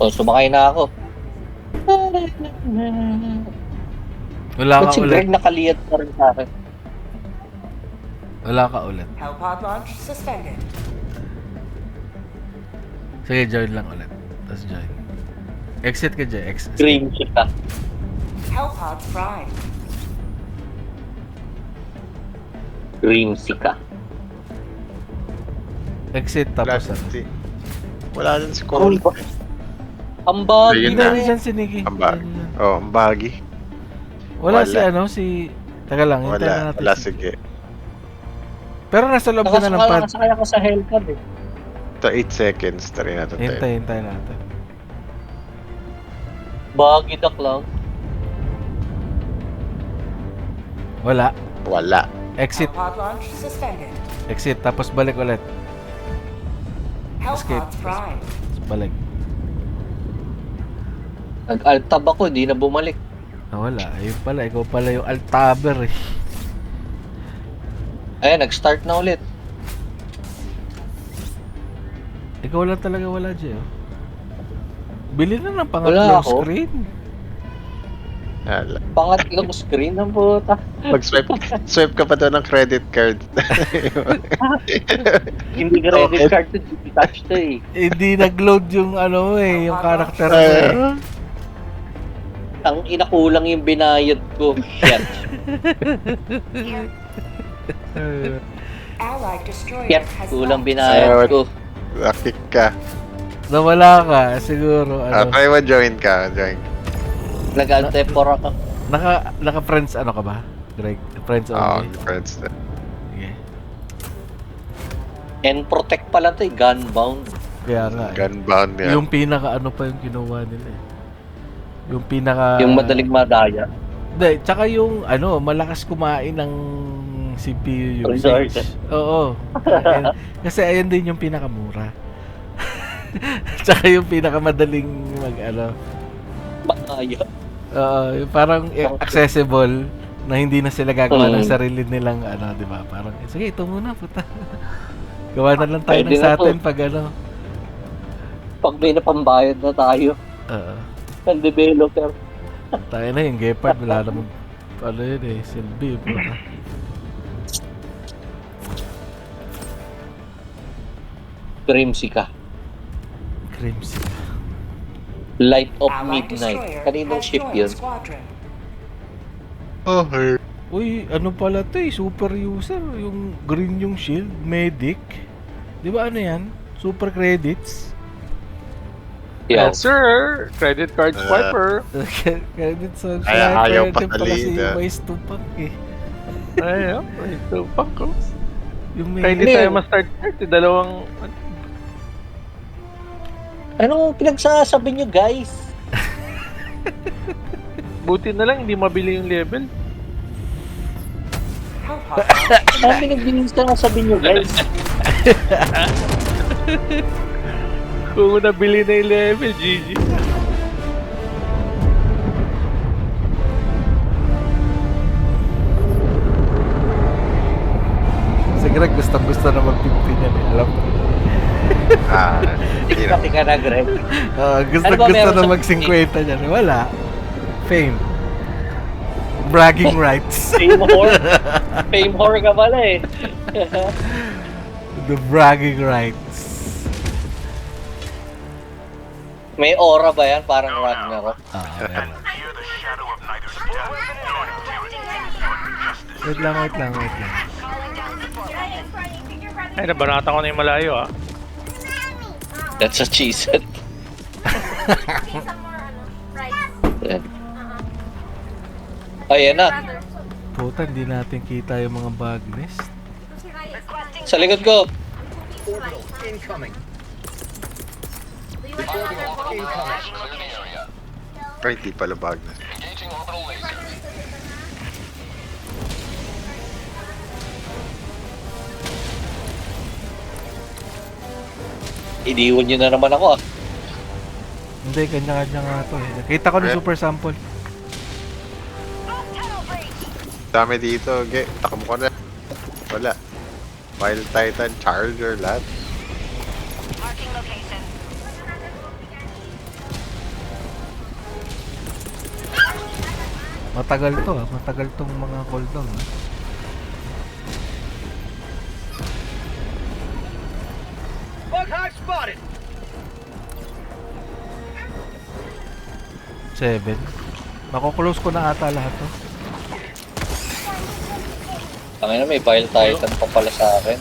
O, sumakay na ako. Wala Ba't ka si ulit. Greg nakaliyat na rin sa akin? Wala ka ulit. Hellpod launch suspended. Sige, join lang ulit. Tapos join. Exit ka dyan. Exit. Green siya. Hellpod fried. Green sika. Exit Wala tapos ano. si... Wala din si Cole. Ang bagay Ayun na na. Hindi dyan si Nikki. Ang bag. Dyan, dyan. Oh, ang bagi. Wala Wala. si ano, si... Teka lang, hintayin na Wala. natin. Wala, sige. Pero nasa loob ka na ng pad. Nakasakay ako sa Hellpad eh. Ito, 8 seconds. Tari natin tayo. Hintayin natin. Bagay dak lang. Wala. Wala. Exit. Hellpod launch suspended. Exit. Tapos balik ulit. Escape. Hellpod fried. Tapos balik. Nag-altab ako, hindi na bumalik. Wala. Ayun pala. Ikaw pala yung altaber eh. Ayan, nag-start na ulit. Ikaw lang talaga wala dyan. Oh. Bili na ng Wala pangatlong ako. screen. Wala. Pangatlong screen ng puta. Swipe ka pa daw ng credit card. Hindi credit card to, touch to eh. Hindi nag-load yung ano eh, yung character mo. Ay. eh. Ang inakulang yung binayad ko. Shit. Allied destroyer Shit, has kulang launched. binayad ko. Nakik ka. Nawala ka, siguro. Ano, Try mo join ka. Join. Nag-altepor ako. naka-friends ano ka ba? Greg, friends Oo, only. friends na. Okay. And protect pala to eh, gunbound. Kaya nga. Gunbound yan. Yung pinaka ano pa yung ginawa nila eh. Yung pinaka... Yung madaling madaya. Hindi, tsaka yung ano, malakas kumain ng CPU usage. Resort. Oo. Ayan. Kasi ayan din yung pinakamura. Tsaka yung pinakamadaling mag ano. Madaya. Yung parang accessible na hindi na sila gagawa ng Mm. sarili nilang ano, di ba? Parang, sige, ito muna, puta. Gawa na lang tayo Pwede ng na sa atin to. pag ano. Pag may napambayad na tayo, Oo. ng developer. Tayo na yung Gepard, wala namang ano yun eh, silbi, puta. Grimsika. Crimson. Light of Allied Midnight. destroyer Kaninong has ship joined yun? squadron. Oh, her. Uy, ano pala to eh, super user, yung green yung shield, medic. Di ba ano yan? Super credits. Yeah. Yes, sir. Credit card swiper. Credits on Ayaw din pala si patalida. Vice Tupac eh. Ayun. Ito, fuck ko. Yung Kaya hindi Hindi. tayo ma-start. Dalawang... Anong pinagsasabi nyo guys? Buti na lang, hindi mabili yung level. Hellpod launch Ano pinagsasabi nyo guys? Kung nabili na yung level, GG. Si Greg gusto na mag-50 niyan eh, alam ko. Hindi na. Tika na Greg. Gusto Ano ba meron na sa mag-50 niyan. Wala. Fame. Bragging rights. Fame whore. Fame whore ka pala eh. The bragging rights. May aura ba yan? Parang Ragnarok. Meron. Wait lang. Ay, nabanata ko na yung malayo ah. That's a cheese set. Yan. Ayan na. Puta, hindi natin kita yung mga bug list. Sa likod ko. Ay, di pala bag na. Iniwan nyo na naman ako ah. Hindi, kanya-kanya nga to eh. Nakita ko ng Eh? super sample. Dami dito, ge. Takam ko na. Wala. Wild Titan, Charger, lahat. Matagal to ah. Matagal tong mga cooldown ah. Bug hive spotted. 7. Mako-close ko na ata lahat to. Tangina, may Vile Titan pa pala sa akin.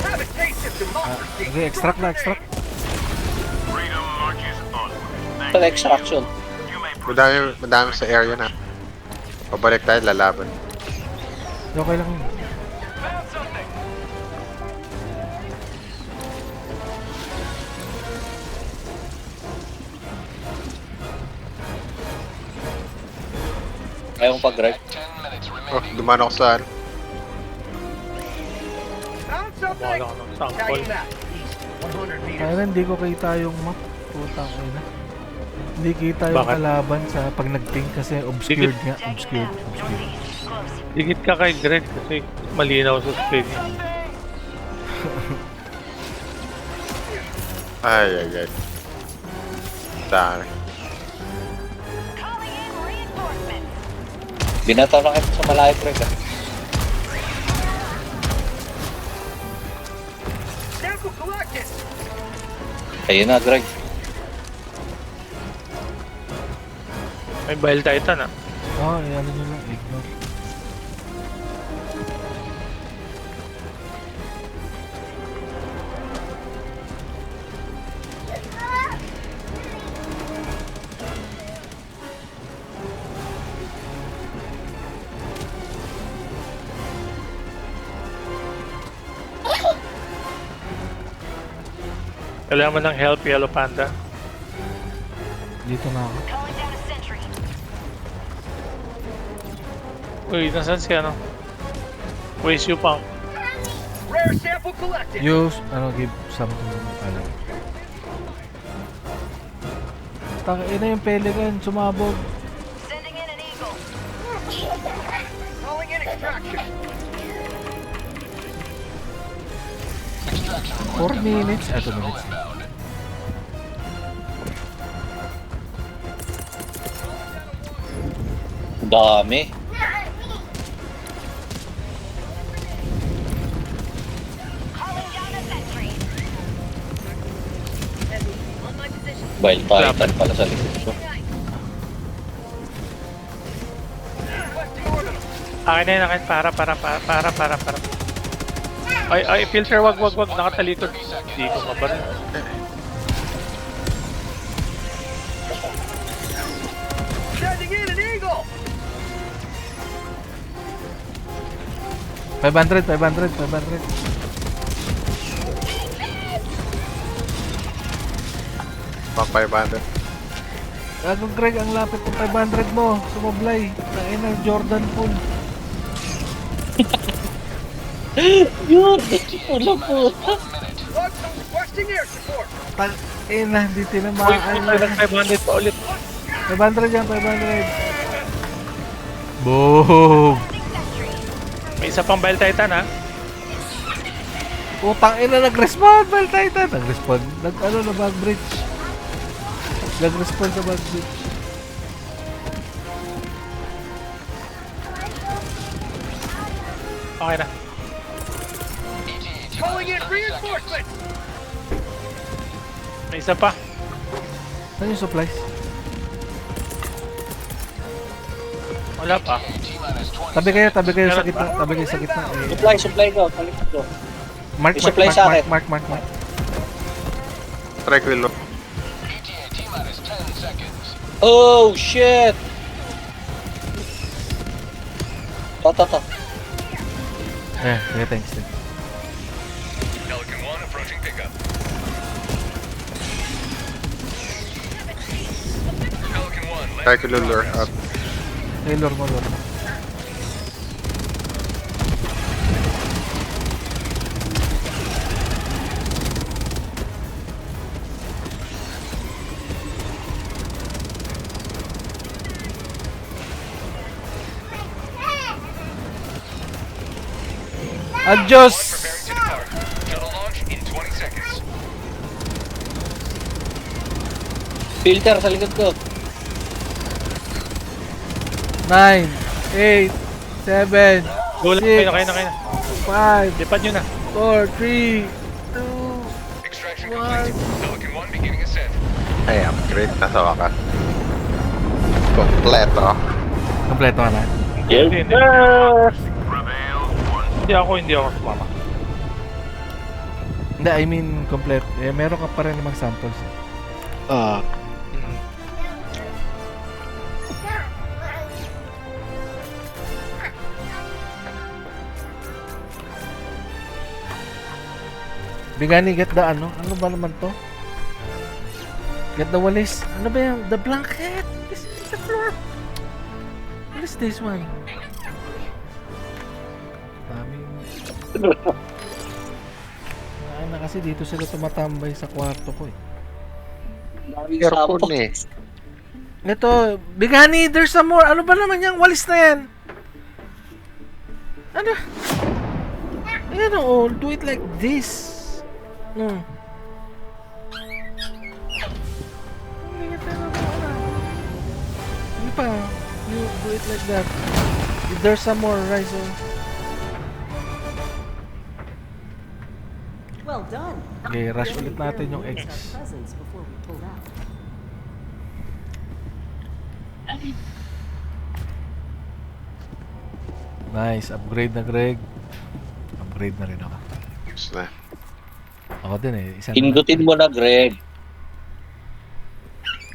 Habitat system monster. Okay, extract na, extract. Pala extraction. Madami sa area na. Pabalik tayo, lalaban. Okay lang yun. Ayaw kong pag-drive. Oh, dumaan ako sa ano. Found something. Wala ka ng sample. Tagging map. East 100 meters. Kaya hindi ko kita yung map. Putang ina. Hindi kita yung Bakit? kalaban sa pag nag-ping kasi obscured nga. Obscured. Obscured. Dikit ka kay Greg kasi malinaw sa screen niya. Ay. Dami. Binataw na kita sa malayo, Greg. Ah. Sample collected. Ayun na, Greg. May Vile Titan ah. Oh, ano nyo lang. Ignore. Kailangan mo ng help, Yellow Panda. Dito na ako. Uy, nasan si ano? Waste you pang. Rare sample collected. Use, give something, Taka, ina yung pelican, sumabog. Calling in extraction. 4 minutes, 2 minutes. Dami. Vile Titan pala sa likod ko. Akin na yun, akin. Para. Ay, filter, wag. Nakatalikod. Hindi ko mabaril. Sending in an eagle. 500. Pang 500. Gago Greg, ang lapit ng 500 mo. Sumablay. Ina, Jordan Pool. Yun! Ulang po. Bugs requesting air support. Ina, hindi Uy, tinamaan. nag 500 pa ulit. 500 yan, 500. Boom! May isa pang Vile Titan ha. Utang ina, nag-respawn, Bell Titan. Nag-respawn. Na bag bridge. Nag-respawn sa bag bridge. Okay na. Calling in reinforcements. May isa pa. Saan yung supplies? Wala pa. Tabi kayo sa gitna. Supply ko. Palikot ko. Mark. Try ko yung Oh, shit! To. Yeah, thanks. Pelican 1 approaching pickup. Pelican 1, try ko yung lure up. Lure mo. Adios! preparing to depart. Shuttle launch in 20 seconds. Filter sa likod ko. 9, 8, 7, Go lang, kayo na. 5, Lipad nyo na. 4, 3, 2, Extraction What? complete. Pelican 1 beginning ascent. Ay, upgrade na sa wakas. Kompleto. kompleto ka na. Hindi ako sumama. Hindi, I mean, complete. Eh, meron ka pa rin namang samples. Bigani, get the ano? Ano ba naman to? Get the walis. Ano ba yan? The blanket! This is the floor! What is this one? Daming... na kasi dito sila tumatambay sa kwarto ko eh. Daming Aircon sampo. eh. Ito, Bigani, there's some more. Ano ba naman yung walis na yan? Ano? Ayan o, do it like this. No. Hindi pa. You do it like that. There's some more rice. Oh. Well done. Okay, rush ulit natin yung Our eggs. presence before we pulled out. Nice, upgrade na Greg. Upgrade na rin ako. Tapos na. Ako din eh. Isa na. Pindutin mo na, Greg.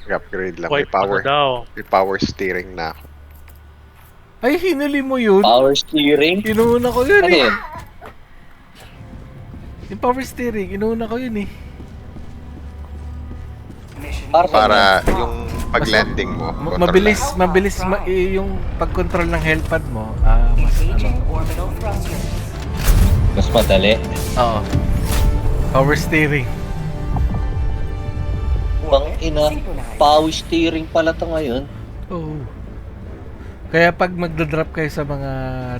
Upgrade lang. Wipe ano daw. May power steering na ako. Ay, hinuli mo yun. Power steering. Inuuna ko yun Ano eh. yun? Yung power steering, inuuna ko yun eh. Para yung pag-landing mo. Mabilis yung pag-control ng healthpad mo. Mas Engaging ano. orbital thrusters. Mas madali. Oo. Power steering. Bang ina. Power steering pala to ngayon. Oo. Kaya pag magdadrop kayo sa mga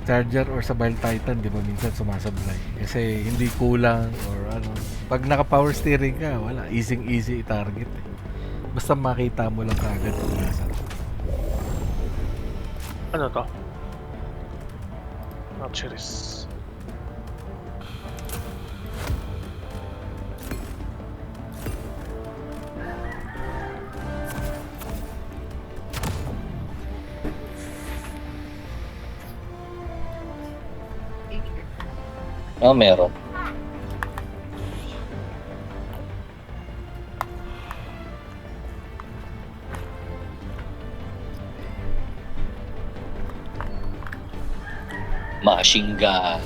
charger or sa Bile Titan, di ba minsan sumasablay. Kasi hindi kulang or ano. Pag naka-power steering ka, wala. Easy i-target eh. Basta makita mo lang kaagad kung nasa. Ano to? Luxuries. Oh, meron. Machine gun.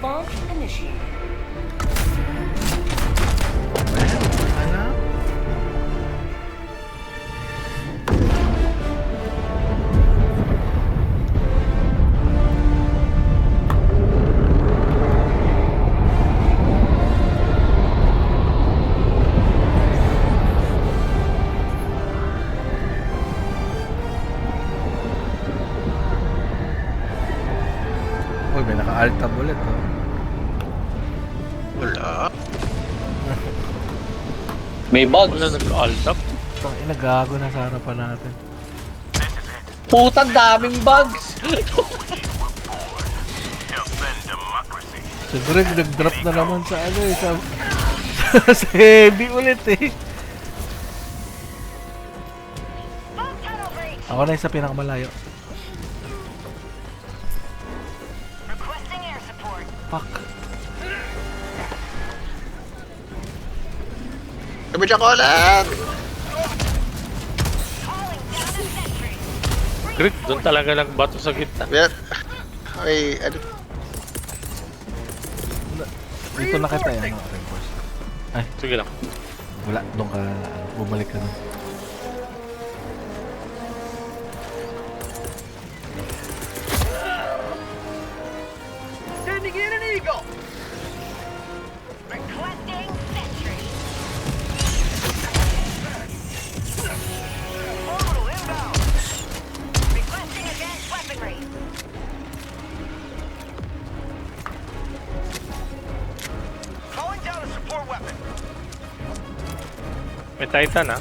Launch initiated. Ano? Uy, may naka-alta bullet oh. Wala. May bugs. Wala nag-alt-up. Tangina, gago na sa harapan natin. Putang daming bugs. Si Greg nag-drop na naman sa ano eh, sa heavy ulit eh. Ako na yung sa pinakamalayo. Fuck. Sabi siya ko lang! Grit, doon talaga nagbato sa gitna. Yan. Ay, ano? Dito na kita yan, reinforce. Ay, Sige lang. wala. Doon ka, bumalik ka na. May Titan ah.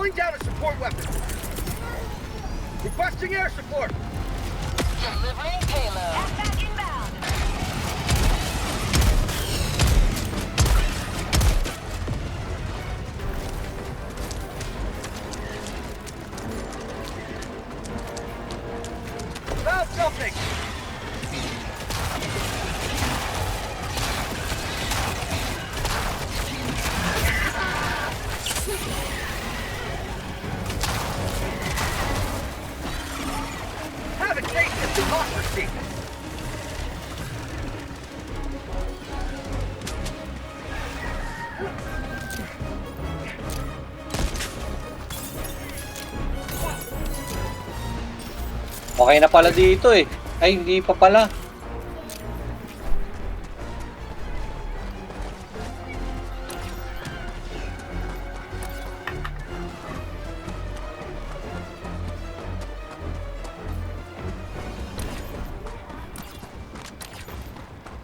Calling down a support weapon. Requesting air support. Delivering payload. Back inbound. Found something. Have a taste of democracy. Okay na pala dito eh. Ay, hindi pa pala.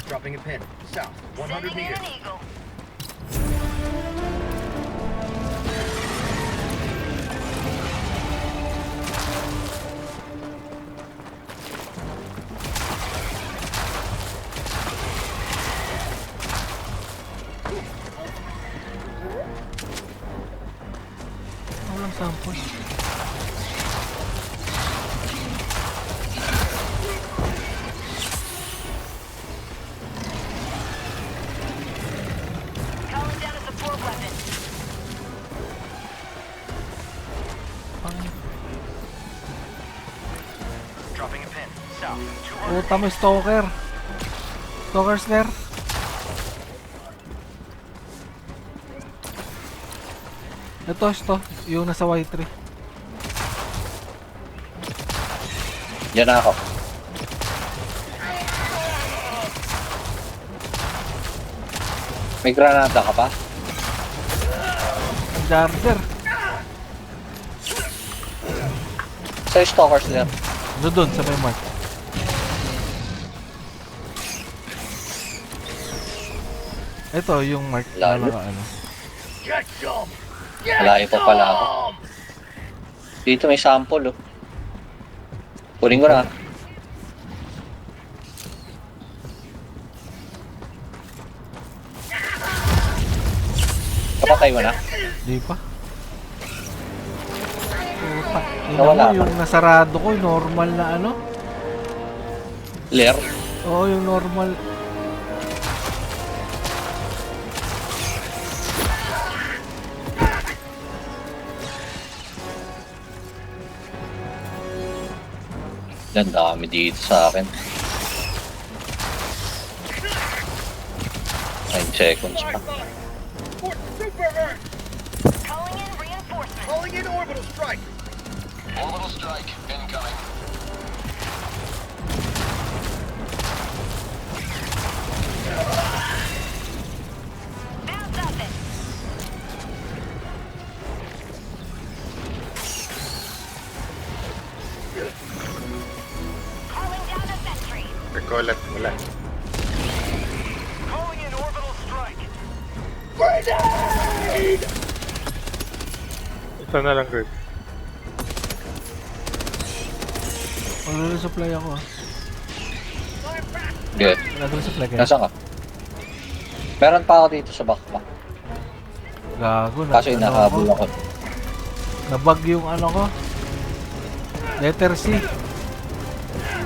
Dropping a pin. South. 100 meters. Eagle. Walang sample. Calling down a support weapon. Dropping a pin. South. Puta mo, stalker. Stalker's there. Ito, yung nasa Y3. Diyan na ako. May granada ka pa? Ang charger. Sa stalkers there. Doon, sa may mark. Ito, yung mark na Lalo? ano. Get some. Malayo pa pala ako. Dito may sample oh. Kunin ko na. Kapatay mo na? Di pa. Puta. Tingnan Nawala mo, yung nasarado ko, yung normal na ano. Lair? Oo, yung normal. Ang dami dito sa akin. 9 seconds pa. For Super Earth. Calling in reinforcements. Calling in orbital strike. Orbital strike incoming. Found something. Calling down a sentry. Recollet wala. Calling in orbital strike. Isa na lang, Kurt. Mag-resupply ako ah. Good. Nag-resupply kayo. Nasaan ka? Meron pa ako dito sa backpack. Gago na. Kaso inahabol ako. Nabag yung ano ko. Letter C.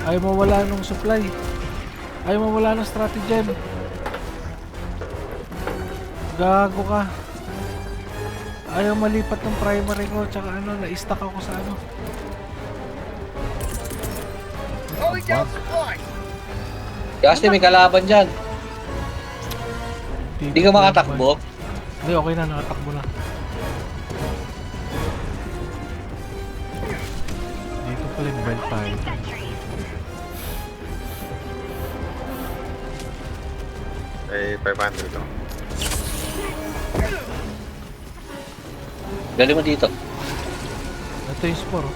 Ayaw mawala nung supply. Ayaw mawala ng stratagem. Gago ka. Ayaw malipat ng primary ko. Tsaka ano, na-stuck ako sa ano. Calling down supply. Kasi may kalaban dyan. Hindi ka makatakbo. Hindi, okay na. Nakatakbo na. Dito pala yung belt tayo. Sentry. Ay, 500 lang. Dali mo dito. Ito yung spore. Oh.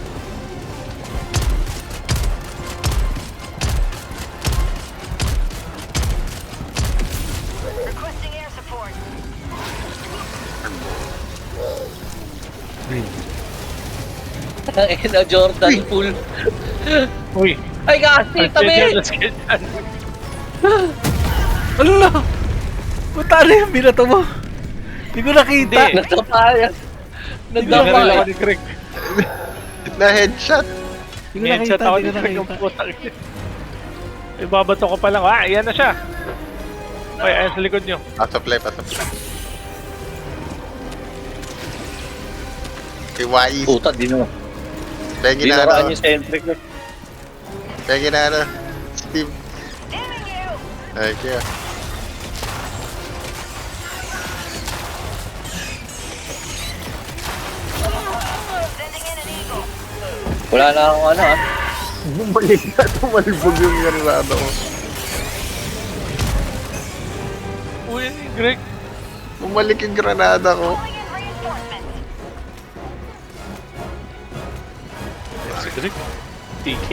Requesting air support. Green. Ina Jordan pool. Uy! Ay, kasi, tabi! Ala! Punta na yung binato mo. Hindi ko nakita. Hindi. Nagtapayan. Dinaril ako Nagtapayan. ni Greg. Na headshot. Hindi ko Headshot nakita. ako Hindi ni ko Greg ang nakita. putang. Ibabato ko pa lang. Ah, ayan na siya. Ay, ayan sa likod nyo. Pasaplay, pasaplay. Si Wais. Puta, di na. Pengi Di na na ano. yung centric. Pengi na ano. Steve. Damning you! Thank you. Sending in an eagle. Wala na akong ano ah. Bumalik na, tumalbog yung granada ko. Uy, Greg. Bumalik yung granada ko. Calling in reinforcements. Si Greg. TK.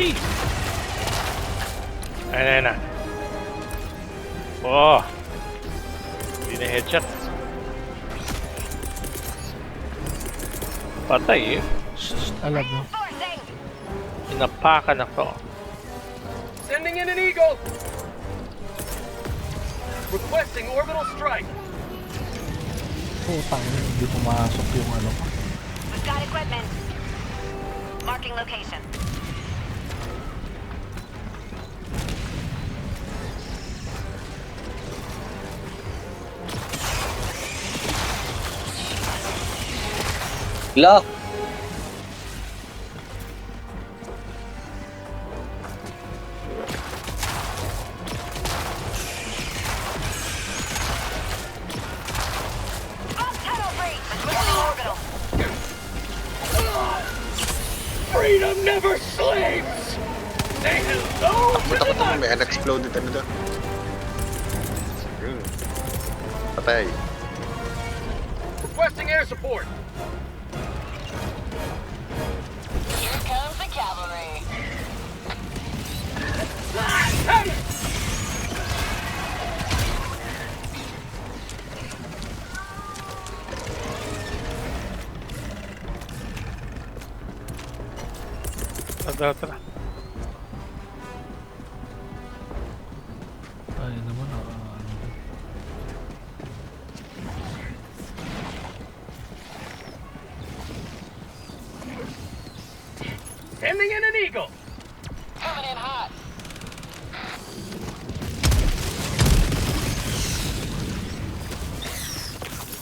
Ayan na. Oh. Hindi na headshot. Patay eh. Alam mo. Reinforcing. Inapakan ako. Sending in an eagle. Requesting orbital strike. Putang ina, hindi pumasok yung ano. We've got equipment. Marking location. Lock. Bump tunnel breach. Requesting orbital. Freedom never sleeps. Say hello to Punta ko the naman, may unexploded ano doon. Yun. Patay. requesting air support. Here comes the cavalry. Tara. Ay naman, ano. Sending in an eagle. Coming in hot.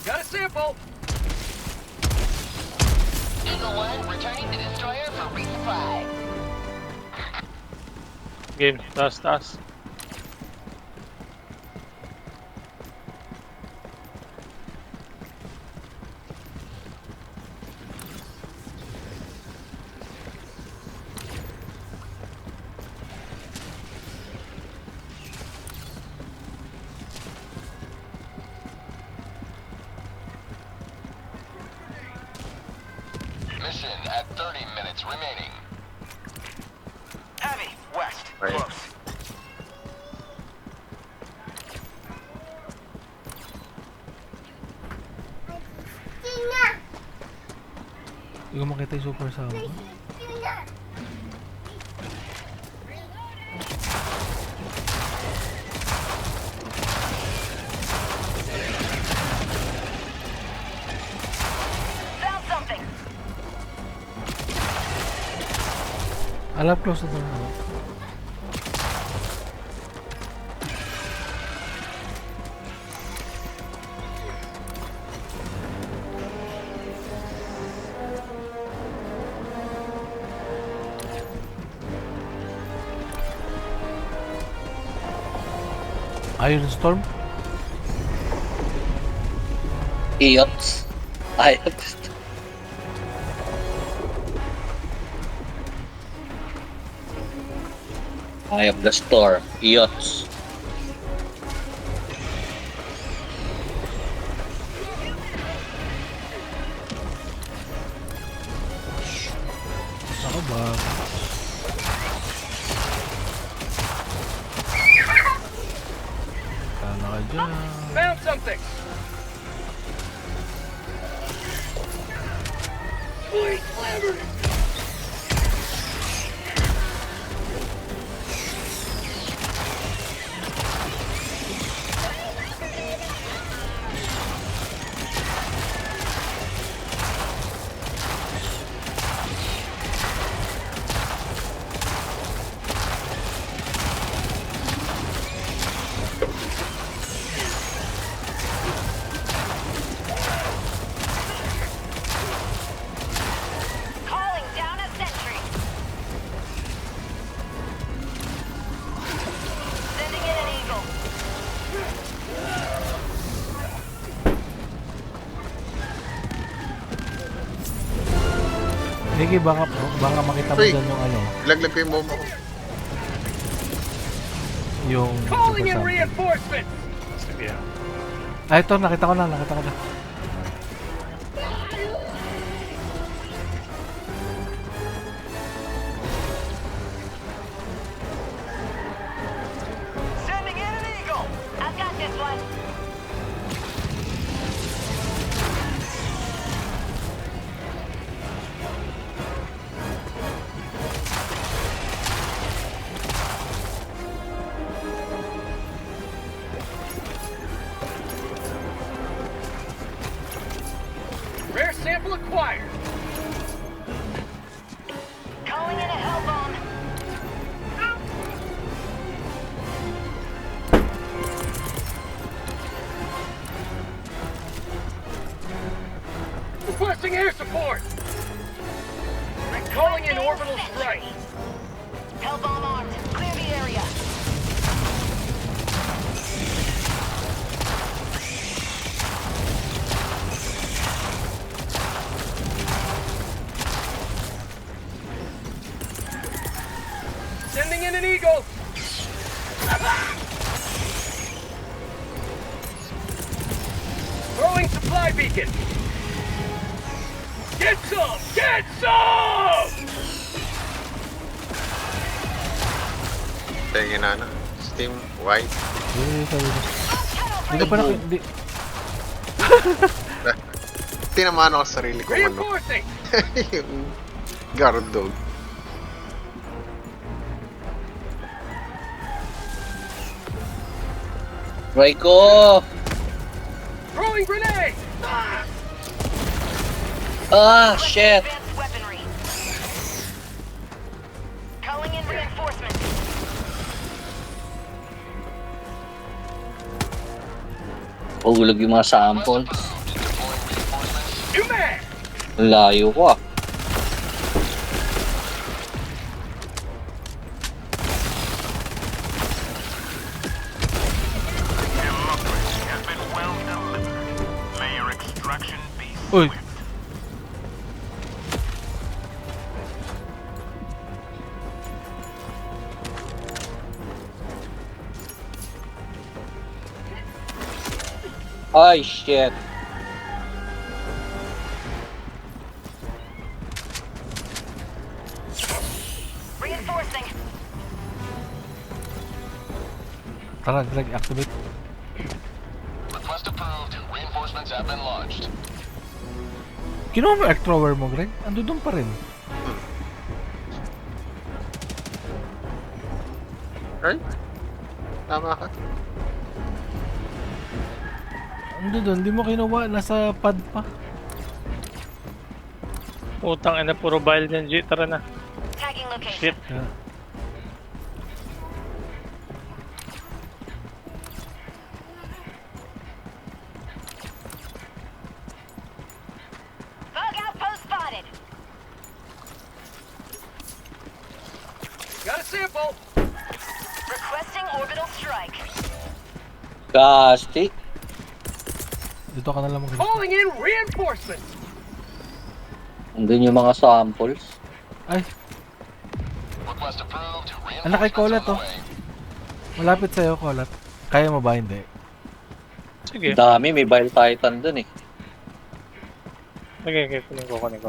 Got a sample. Eagle 1 returning to destroyer for resupply. Game, taas. Mission at 30 minutes remaining. Heavy west. Right. Close. Hindi ko makita yung super sound. Found something. Alam, close na doon. Iron Storm? Eots. Ayos. Eye of the Storm. Eots. Ako ba? Kala ka dyan. Found something. Sweet clever. Niki, baka makita mo Uy. dyan yung ano, Laglag ko yung momo ko. yung Calling in super sample. reinforcements. Sige. Ah, ito, nakita ko na. Sending in an eagle. I've got this one. Rare sample acquired. Calling in a hell bomb. Requesting air support. Calling in orbital strike. Hell bomb armed. Clear the area. Sending in an eagle. Throwing supply beacon. Get some! Get some! Tingin na na. Steam white. Hindi ko pa hindi. Tinamaan ako sa sarili ko ano. Reinforcing. Yung guard dog. Raiko! Throwing grenade. Ah, shit! Advanced weaponry. Calling in reinforcements. Pahulog yung mga samples. You man. Ang layo ko ah. Uy! Ay, shit. Reinforcing. Tara, Greg, activate. Request approved. Reinforcements have been launched. Kinuha mo yung thrower mo, Greg? Ando doon pa rin. Right? Tama ka. Ando doon, di mo kinuha. Nasa pad pa. Utang ina, puro vial yan, G. Tara na. Tagging location. Shit. Kaya, Bug outpost spotted. Got a sample. Requesting orbital strike. Gasti. dito ka na lang mag- Calling in reinforcements. Andun yung mga samples. Ay, Request approved. anak kay Reinforcements Kolat on the oh. way. Malapit sa'yo, Kolat. Kaya mo ba? Hindi. Sige. Dami, may Bile Titan dun eh. Sige, kunin ko. Calling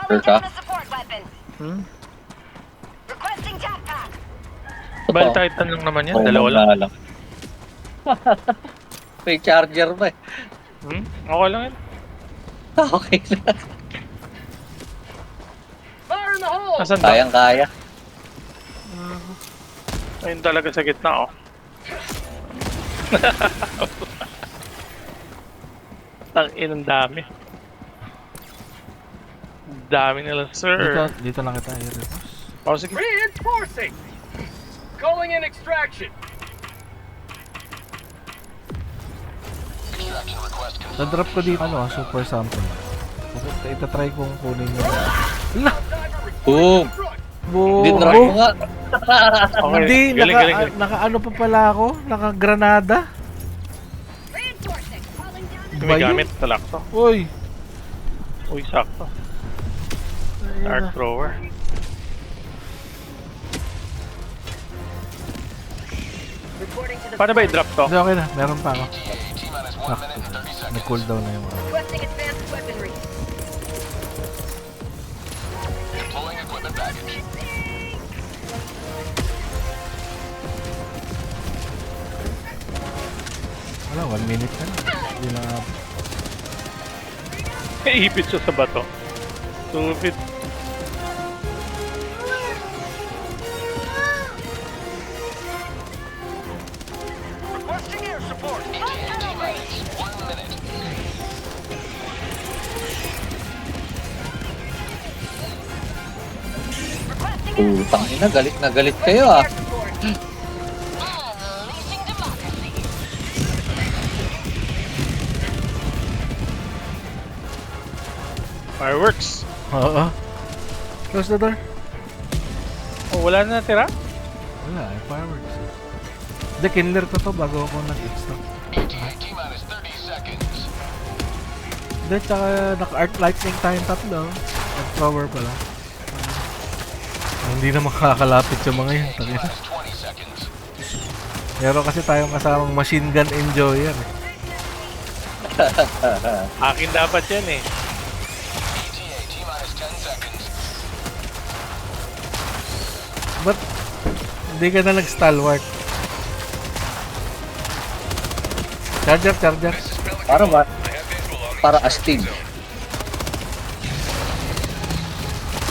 Sure ka? down a support weapon. Requesting tac pack. Bile Titan lang naman yan, Oo, dalawa lang. na lang. May charger ba eh. Okay lang yan. Okay na. Fire in the hole. Nasaan ba? Kayang-kaya. Ayun talaga sa gitna, oh. Tangin, ang dami. Ang dami nila, sir. Dito lang kita i-reverse. Oh, sige. Reinforcing. Calling in extraction. Extraction request confirmed. Na-drop ko dito, super sample. Itatry kong kunin yung... Ala! Boom! Front. Bo! Dinrap mo nga. Okay, Hindi, galing. naka ano pa pala ako? Naka-granada? Reinforcing. Calling down May Ba yun? gamit, talak to. Uy! Uy, sakto. Arc thrower. Reporting to the Paano ba i-drop to? Hindi, okay na. Meron pa ako. ETA, T-minus 1 Sakto. minute and 30 seconds. Nag-cooldown na yung ano. requesting advanced weaponry. Deploying equipment package. Wala, 1 minute na lang. Hindi na abot. Ipit siya sa bato. Stupid. Requesting air support. ETA, T-minus 1 minute. Putang ina, galit na galit kayo ah. Air support. Unleashing democracy. Fireworks. Oo. Close the door. Oh, wala na natira? Wala, fireworks. Hindi, kinler ko to bago ako nag-extract. ETA, T-minus 30 seconds. Hindi, tsaka naka-art lightning tayong tatlo. Nag-power pala. Hindi na makakalapit yung mga yun. Tangina. T-minus 20 seconds. Meron kasi tayong kasamang machine gun enjoyer eh. Akin dapat yan eh. ETA, T-minus 10 seconds. Ba't hindi ka na nag-stalwart? Charger, charger. This is Pelican Para ba? I have visual on the Para extraction astig. zone.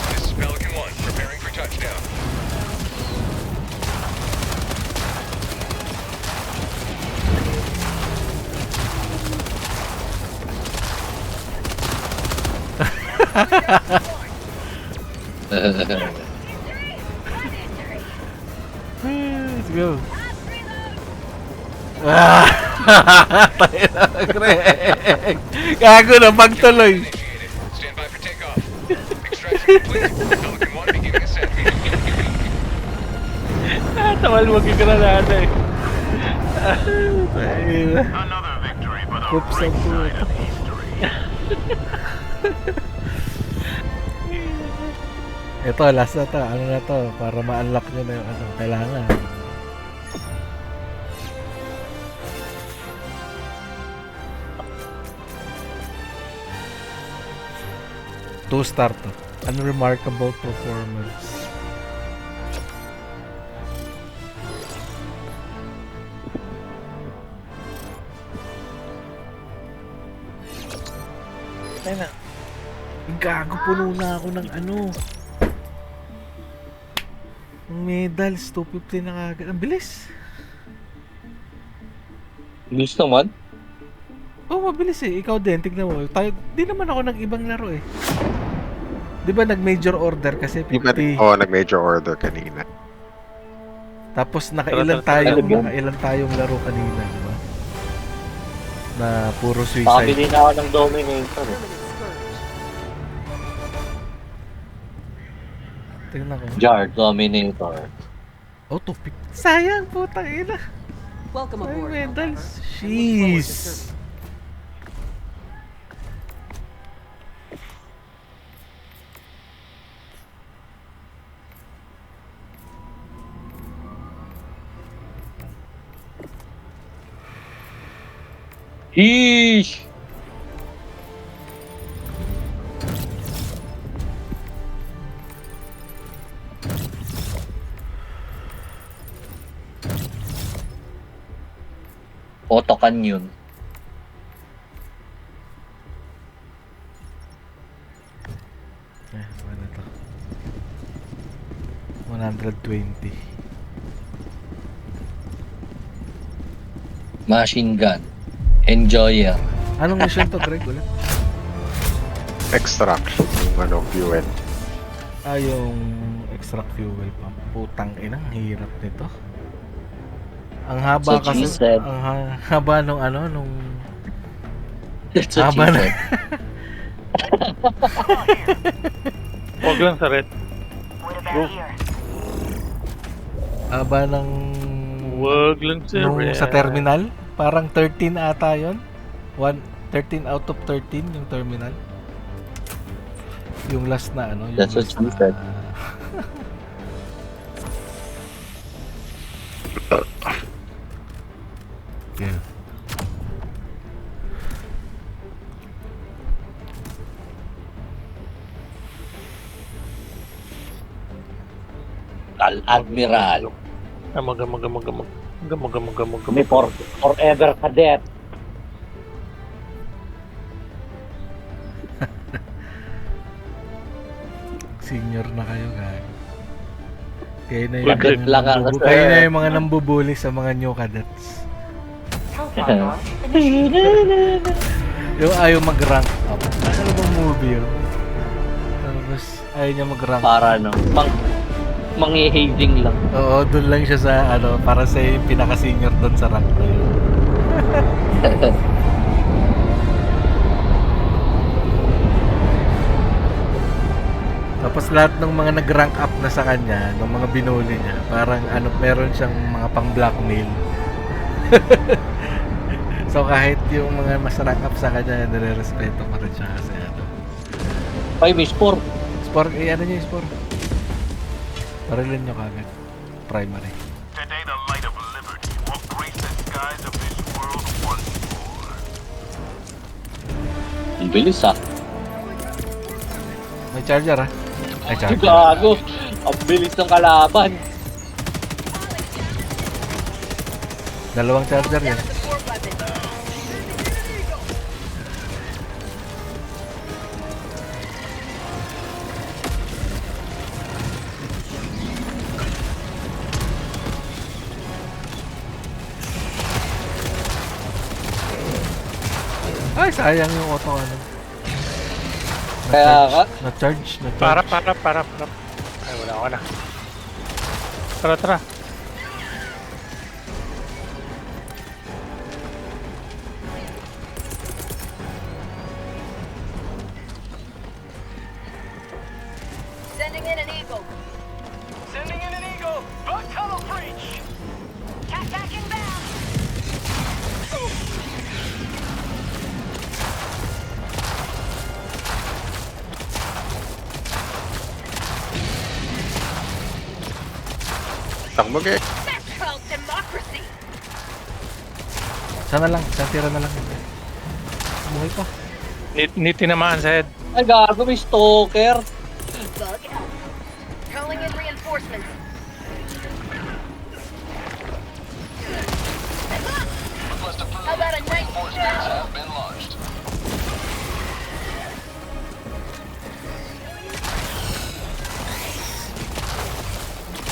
This is Pelican 1, preparing for touchdown. Let's go. Ah! Tayo na, Greg. Gago na, pagtuloy. Initiated. Stand by for takeoff. Extraction complete. Pelican 1 beginning ascent. Tawal mo granada eh. Tayo na. Another victory for the Oops, ang puto. Ito, last na to. Ano na to? Para ma-unlock nyo na yung ano. Kailangan. Two-star to. Unremarkable performance. Ayun na. Gago, puno na ako ng ano. Medals, 250 na kagad. Ang bilis. Bilis naman. Oh, mabilis eh. Ikaw din, tignan mo. Tayo, di naman ako ng ibang laro eh. Di ba nag-major order kasi Di ba? 50. Oo, nag-major order kanina. Tapos nakailan tayong laro kanina, di ba? Na puro suicide. Pakabili na ako ng Dominator eh. Tignan ko. Jar Dominator. Oh, 250. Sayang, putang ina. Welcome Ay, aboard. medals. Helldiver. I look forward to Jeez. serving. Sheesh! Auto Canyon. Ano to? 120. Machine Gun. Enjoyer. Anong mission to, Greg? Ulit? Extraction. Yung ano, fuel. Yung extract fuel pump. Putang inang hirap nito. Ang haba So, kasi, G7. ang haba nung ano, nung So haba na. cheaper. Huwag lang sa red. Go. Haba ng Huwag lang sa nung red. sa terminal. Parang 13 ata yun. 13 out of 13 yung terminal. Yung last na ano, yung That's what last she said. Yeah. Admiral. Gamag. Kami forever cadet. Senior na kayo, guys. Kayo na Cadet lang ang kayo na yung mga nambubuli sa mga new cadets. Yung ayaw mag-rank up. Ano bang movie yun? Tapos ayaw niya mag-rank up. Para no, manghihazing lang. Oo, doon lang siya sa ano, para sa yung pinaka-senior doon sa rank na yun. Tapos lahat ng mga nag-rank up na sa kanya, ng mga binuli niya, parang ano, meron siyang mga pang-blackmail. So kahit yung mga mas rank up sa kanya, nire-respeto pa rin siya kasi ano. Ay, Miss Por. Sport, ano niya yung sport? Parilin nyo kagad. Primary. Today the light of liberty will grace the skies of this world once more. Ang bilis ah. May charger ah. Ay, charger. Gago. Ang bilis ng kalaban. Dalawang charger yan. Ay, sayang yung auto ano. Kaya ka? Na-charge. Para. Ay, wala ako na. Tara. Sending in an eagle. Sending in an eagle. The tunnel breach. Cat inbound. Takbo, Ge. That's called democracy. Sana lang. Santira na lang. Buhay pa. Ni tinamaan sa head. Ay, gago. May stalker. Bug out. Calling in reinforcements. Request approved. How about a nice Reinforcements show? have been launched.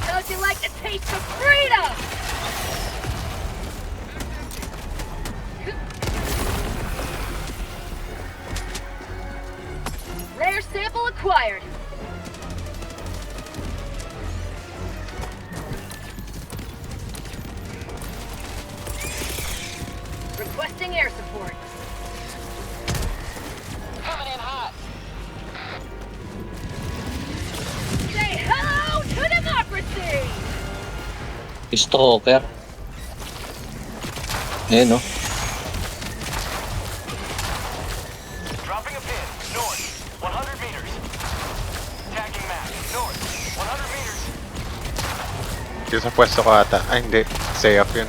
How'd you like the taste of freedom? Rare sample acquired. Requesting air support. Coming in hot. Say hello to democracy! Stalker. Ayan no. Dropping a pin. North. 100 meters. Tagging map. North. 100 meters. Yung sa pwesto ko ata. Ay, hindi. Say off yun.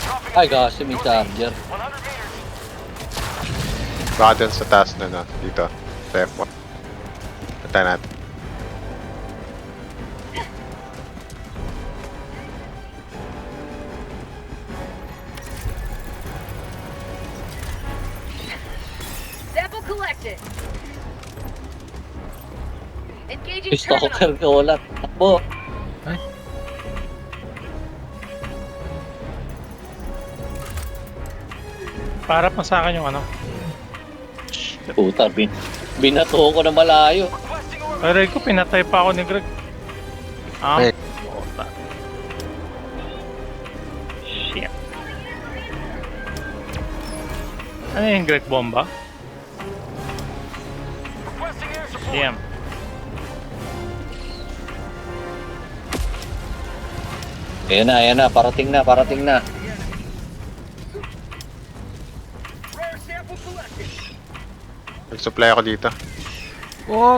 Dropping Ay, a pin. kasi may charger. 100 meters. Baka dun sa taas na no. Dito. Sa F1. Punta natin. Sample collected. Engaging Stalker terminal. ka wala. Takbo. Ay. Para pa sa akin yung ano. Puta, binato ko na malayo. Requesting order. Aray ko, pinatay pa ako ni Greg. Ah, Hey. puta. Shit. Ano yung Greg bomba? Requesting air support. Damn. Ayan na. Parating na. Rare sample collected. Nag-supply ako dito. Oh,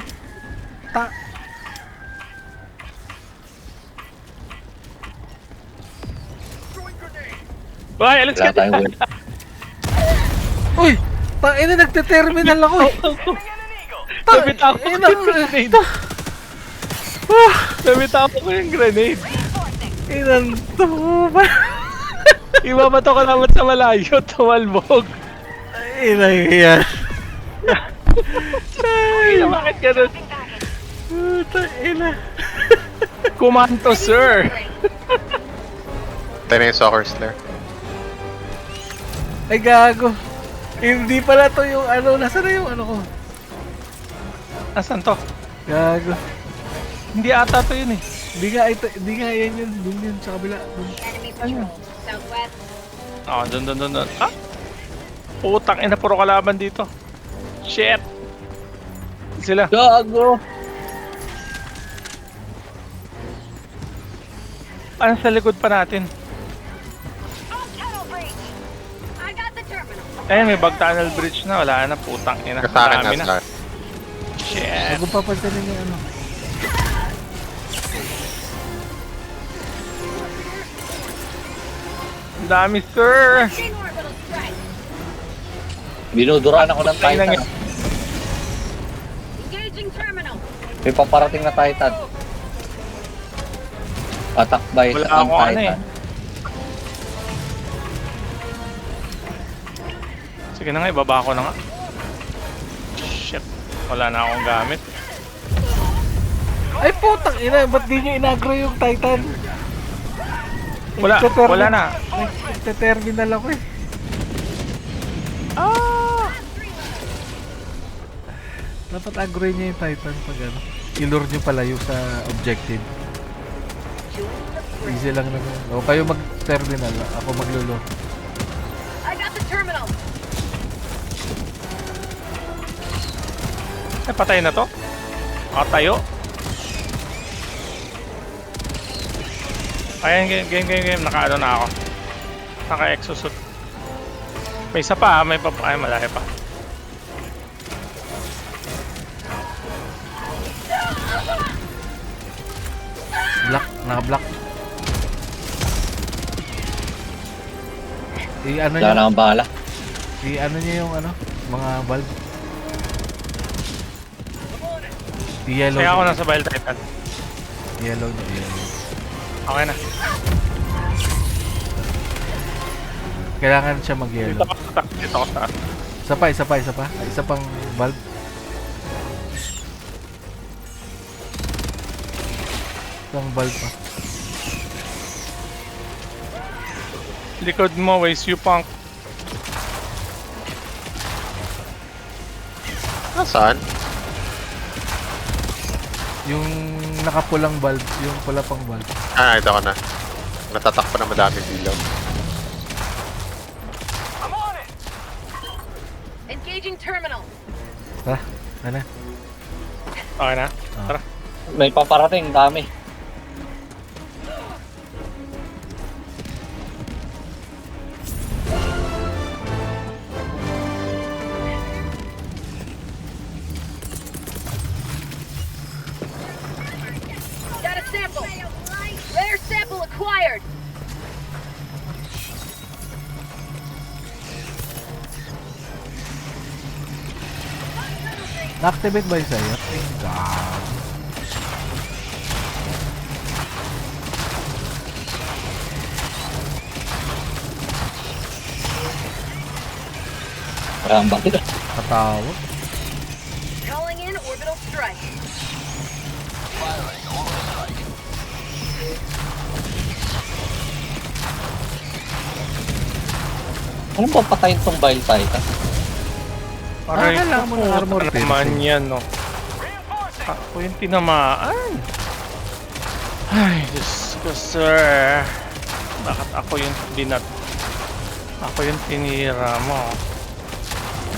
ta... Ay, alis Wala ka tayong dyan. win. Uy! Tangina, nagte-terminal ako eh. Nabitaw ko Ina, yung grenade. Nabitaw ko yung grenade. Inan to ba? Ibabato ko naman sa malayo, tumalbog. Ina yan. Ina, bakit ganun? Puta, ina. Kumanto, sir. Tayo na yung soccer slayer. Ay, gago. Hindi pala to yung ano. Nasaan na yung ano ko? Asan to? Gago. Hindi ata to yun eh. Hindi nga yan yun. Dun yun sa kabila. Dun. Enemy patrol. Southwest. Oh, dun. Ah! Putang ina, puro kalaban dito. Shit! Sila. Gago! Ano sa likod pa natin? Oh, tunnel breach. I got the terminal. Ayun, may bag tunnel bridge na. Wala na, putang ina. Sa akin Dami na. Shit! Huwag kong papansinin yung ano. Ang dami, sir! Machine orbital strike. Binuduraan ako ng Ay, Titan. nangyari. Engaging terminal. May paparating na Titan. Attack by Wala ang akong ano Titan. Sige na nga, ibaba ko na nga. Shit. Wala na akong gamit. Ay, putang ina. Ba't di nyo inagro yung Titan? Wala na. Nagte-terminal ako eh. Ah! Dapat agroin niya yung Titan pag ano. Ilure nyo palayo sa objective. Easy lang naman. O kayo mag-terminal. Ako maglulure. I got the terminal. Ay, patay na to? Tayo? Ayan, game. Naka-ano na ako. Naka-exosuit. May isa pa, may pa. Ay, malaki pa. Black. Naka-black. I-ano Wala nyo. na akong bala. I-ano nyo yung ano. Mga valve. I-yellow Kaya ako nyo. nasa Bile Titan. I-yellow nyo. I-yellow. Okay na. Kailangan siya mag-yellow. Dito ako sa Isa pa. Ay, isa pang valve. Isang valve pa. likod mo, waste you punk. Nasaan? Yung nakapulang valve, yung pula pang valve. Ah, ito ko na. Natatakpan na madaming dilaw. I'm on it. Engaging terminal. Tara, ano? Okay na? Ah. Tara. May paparating, dami. Got a sample. Rare sample acquired. Na-activate ba yung sa'yo? God. Parang bakit? Katawag. Calling in orbital strike. Anong papatayin tong Bile Titan? Aray, kailangan mo ng armor puta piercing. naman yan, no. Reinforcing. Ako yung tinamaan. Ay, Diyos ko, sir. Bakit ako yung binat? Ako yung tinira mo.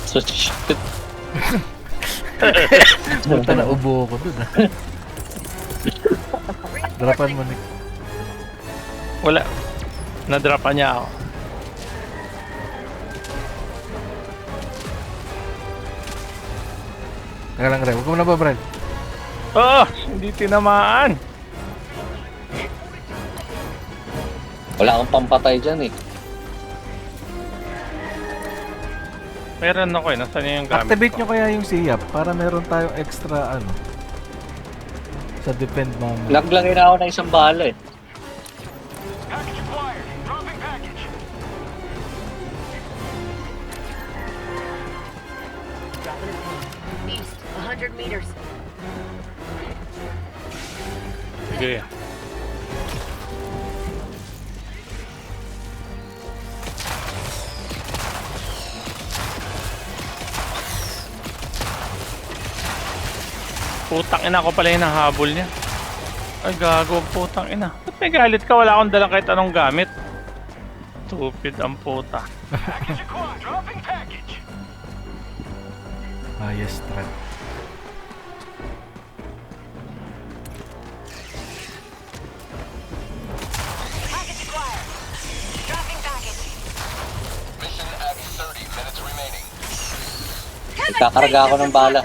So, shit. Punta na ubo ko dun ah. Drapan mo, Nick. Wala. Nadrapa niya ako. Teka lang, Ray. Huwag mo na ba, Brad? Oh, hindi tinamaan. Wala kang pampatay dyan eh. Meron ako eh. Nasaan niya yung gamit Activate ko? nyo kaya yung SIAP para meron tayong extra, sa defend mamaya. Naglagay na ako ng isang bala eh. Package acquired. Dropping package. Dropping a pin. East, 100 meters. Sige. Putang ina ko pala yung nahabol niya. Ay gago, putang ina. Ba't may galit ka? Wala akong dalang kahit anong gamit. Stupid ang puta. Package acquired. Dropping package. Yes, Brad. Package acquired. Dropping package. Mission at 30 minutes remaining. Nagkakarga ako ng bala.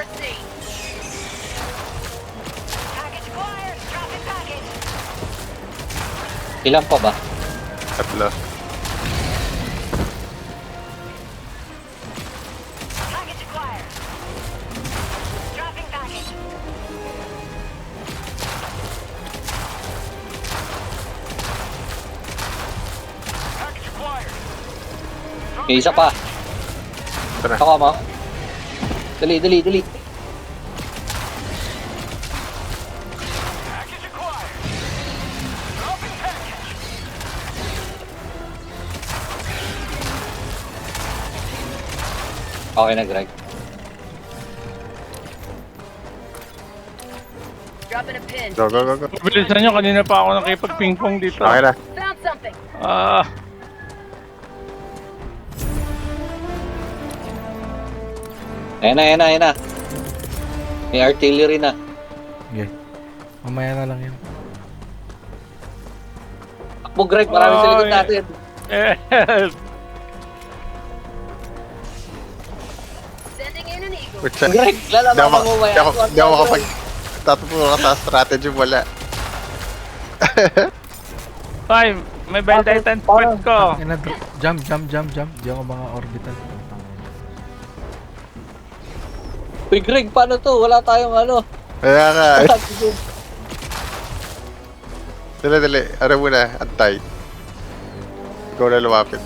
Package acquired. Dropping package. Ilan pa ba? Tatlo. Package acquired. Dropping package. Package acquired. May isa pa. Ito na. Ako mo. Dali. Package acquired. Dropping package. Okay na, Greg. Dropping a pin. Go. Bilisan nyo, kanina pa ako nakipag-ping-pong dito. Okay na. Found something. Ah, Ayan na. May artillery na. Okay. Mamaya na lang yun. Takbo, Greg. Marami sa likod Oy. natin. help! Sending in an eagle. Wait, sa- Greg, Di lalaman ako, mo di ako, di ako kapag tatapos ka sa strategy, wala. Ay, may Bell Titan point ko. Jump. Di ako mga orbital. Uy, Greg, paano to? Wala tayong ano. Kaya nga. Dali. Ano muna, antay. Ikaw na lumapit.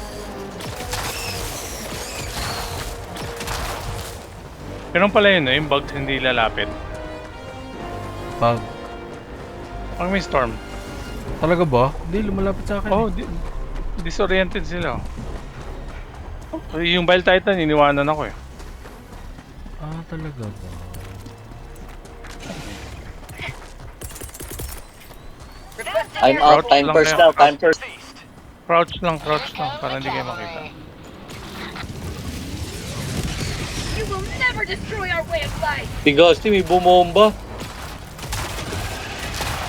Ganun pala yun, yung bugs hindi lalapit. Pag. Pag may storm. Talaga ba? Hindi, lumalapit sa akin. Oh, disoriented sila. Yung Bell Titan, iniwanan ako eh. Talaga ba? Requesting I'm out. Crouch Time lang first kayo. now. Time first. Crouch lang, para hindi kayo makita. You will never destroy our way of life. Bigosti, may bumomba.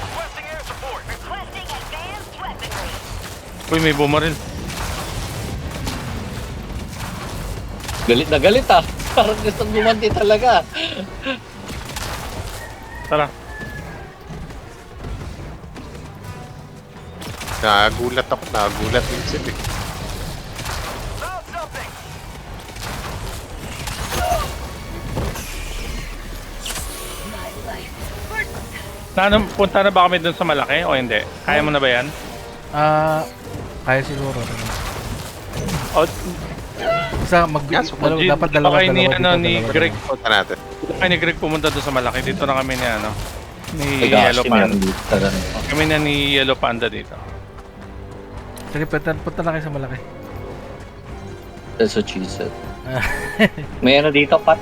Requesting air support. Requesting advanced weaponry. Uy, may bumaril. Galit na galit ah. Parang gustong gumanti talaga. Tara. Nagulat din sila eh. Found something. My life. First, Punta na ba kami dun sa malaki o hindi? Kaya mo na ba yan? Kaya siguro. O, Isa, dapat dalawa okay ni, dito, ni dalawa. Greg. Punta natin. Okay ni Greg pumunta dun sa malaki. Dito na kami ni ni Bigosti, Yellow Panda. meron dito talaga. Kami na ni Yellow Panda dito. Sige, punta na kayo sa malaki. That's what she said. May ano dito, Pat?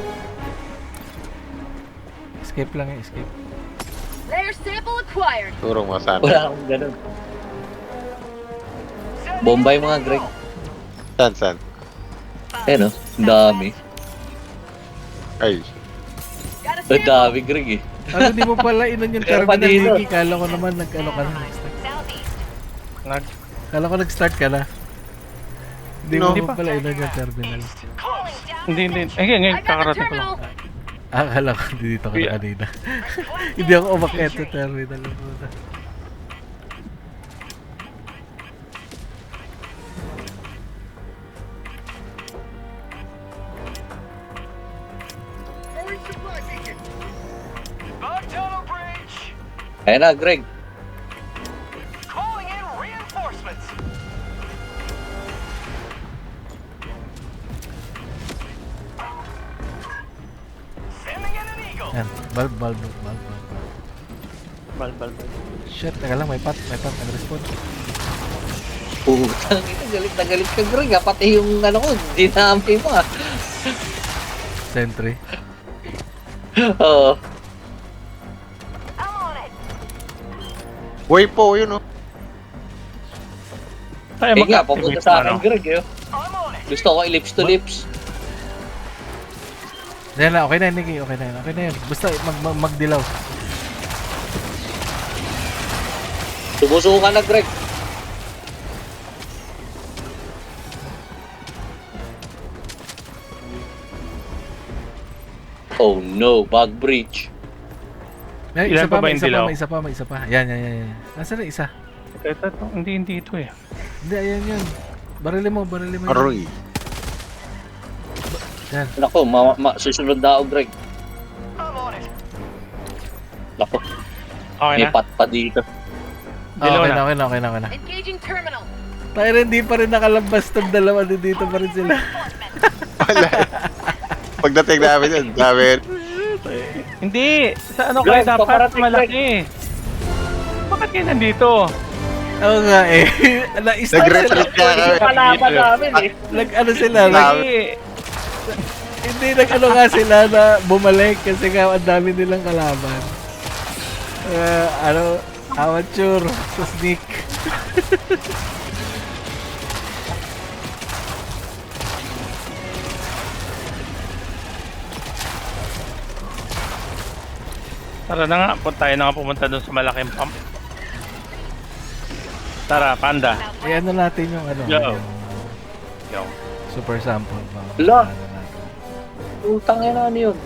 Escape lang eh, escape. layer sample acquired. Turong mo sana. Wala akong ganun. Bombay mga Greg. Saan? Eh no, dami. Ay. Got a Ang sample. dami Greg eh. Di mo pala inon yung Meron pa terminal, dito. Hiki. Kala ko naman nag-ano ka na. Southeast. Kala ko nag-start ka na. Hindi No. mo pala inon yung terminal. Calling down. Hindi. Ngayon, I got the kakarating ko lang. terminal. Akala ko dito ka na kanina. Hindi ako umakyat sa terminal. Bug tunnel breach. Ayan na, Greg. Calling in reinforcements. Sending in an eagle. Yan, bal. Bal. Shit, teka lang, may pat, nag-respond. Putang ina, galit na galit ka, Greg. Pati yung ano ko, dinami mo ah. Sentry. Oo. I'm on it. Way po, yun oh. Tayo Eh nga, mag-activate papunta sa ano. akin, Greg. Eh. I'm on it. Gusto ko lips to lips. Yan na, okay na yun, Nikki. Okay na yun. Basta magdilaw. Sumusuko ka na, Greg. Oh no, bug breach. Ay, Ilan pa ba yung dilaw? May isa pa. Yan. Nasaan na isa? Ito, hindi ito eh. Hindi, ayan yun. Barili mo yun. Aroy. Yan. Nako, susunod na ako, Greg. I'm on it. Nako, Okay may na? pat pa dito. Dilaw na. Okay na. Engaging terminal. Tayo hindi pa rin nakalabas ng dalawa dito pa rin sila. Wala. Pagdating namin yun, dami. Hindi! Sa ano Greg, kayo dapat paparating, malaki? Bakit kayo nandito? Oo nga eh. Nag-retreat ka kami. Kalaban namin eh. Ano sila? Hindi! Hindi nag-ano nga sila na bumalik kasi nga ang dami nilang kalaban. Amateur sa sneak. Tara na nga, tayo na nga pumunta doon sa malaking pump. Tara, Panda. Eh ano natin yung Yo. yung Yo. super sample ba? Wala. Ano natin? Utang yan ano yun.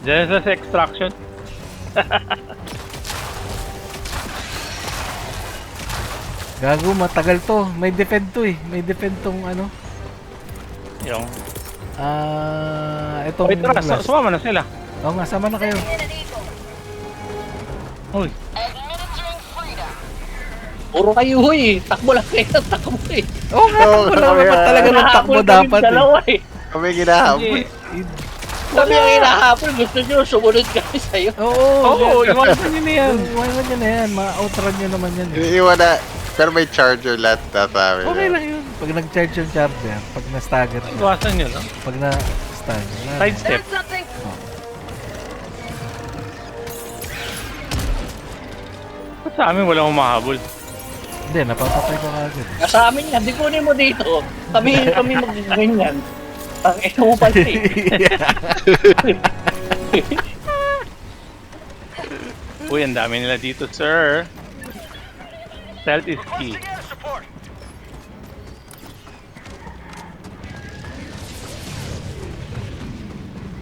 Diyan sa extraction. Gago, matagal to. May defend to eh. May defend tong ano. Yung. Itong Wait, tara, last. sumama na sila. Oo nga, sama na kayo. Sending in an eagle. Uy. Administering freedom. Puro kayo eh. Takbo lang kayo. Takbo eh. Oo nga, takbo lang naman talaga ng takbo Hinahabol dapat kami dalawa eh. Kami ginahabol. Hindi. Kami ang hinahabol. Gusto nyo, sumunod kami sa'yo. Oo, Oo, iwanan nyo na yan. Iwanan nyo na yan. Ma-outrun nyo naman yan. Eh. Iniiwan na. Pero may charger lahat na sa amin. Okay lang yun. Pag nag-charge yung charger, pag na-stagger siya, Iwasan nyo, no? pag na-stagger, wala na. Side step. There's something. Ba't sa amin walang humahabol? Hindi, napapatay ko kagad. Nasa amin yan. Di kunin mo dito. Kami magaganyan. Ang ito mo pala eh. Uy, ang dami nila dito, sir. Stealth is key. Requesting air support.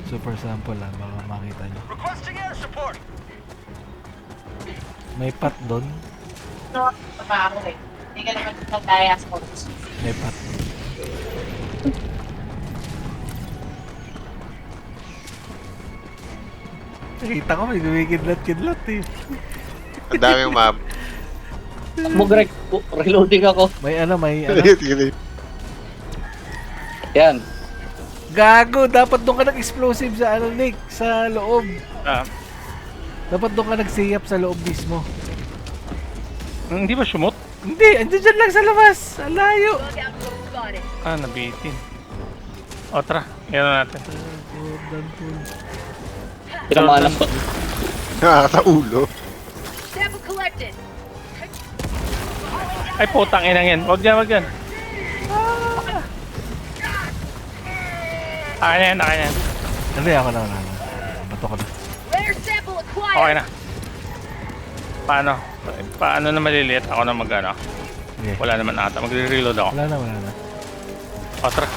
Super sample lang, baka makita nyo. Requesting air support. May pat doon. No, baka ako eh. Hindi ka naman nagkaya sa focus. May pat. Nakita ko may gumikidlat-kidlat eh. Ang daming map. Mo Greg, reloading ako. May ano. Yan. Gago, dapat doon ka nag-explosive sa ano, Nick, sa loob. Ah, Dapat doon ka nagsiyap sa loob mismo. hindi ba sumot? Hindi, andyan dyan lang sa labas. Ang layo. Bug outpost spotted. Ah, nabitin. O, tara. Yan na natin. Jordan Poole. Tinamaan ako. Sa ulo. Sample collected. Ay, putang inang yan. Wag yan, wag yan. Akin yan, akin yan. Hindi, ako na. Bato ko na. Rare sample acquired. Okay na. Paano? Paano na maliliit? Ako na mag-ano? Okay. Wala naman ata. Magre-reload ako. Wala na. O, tara.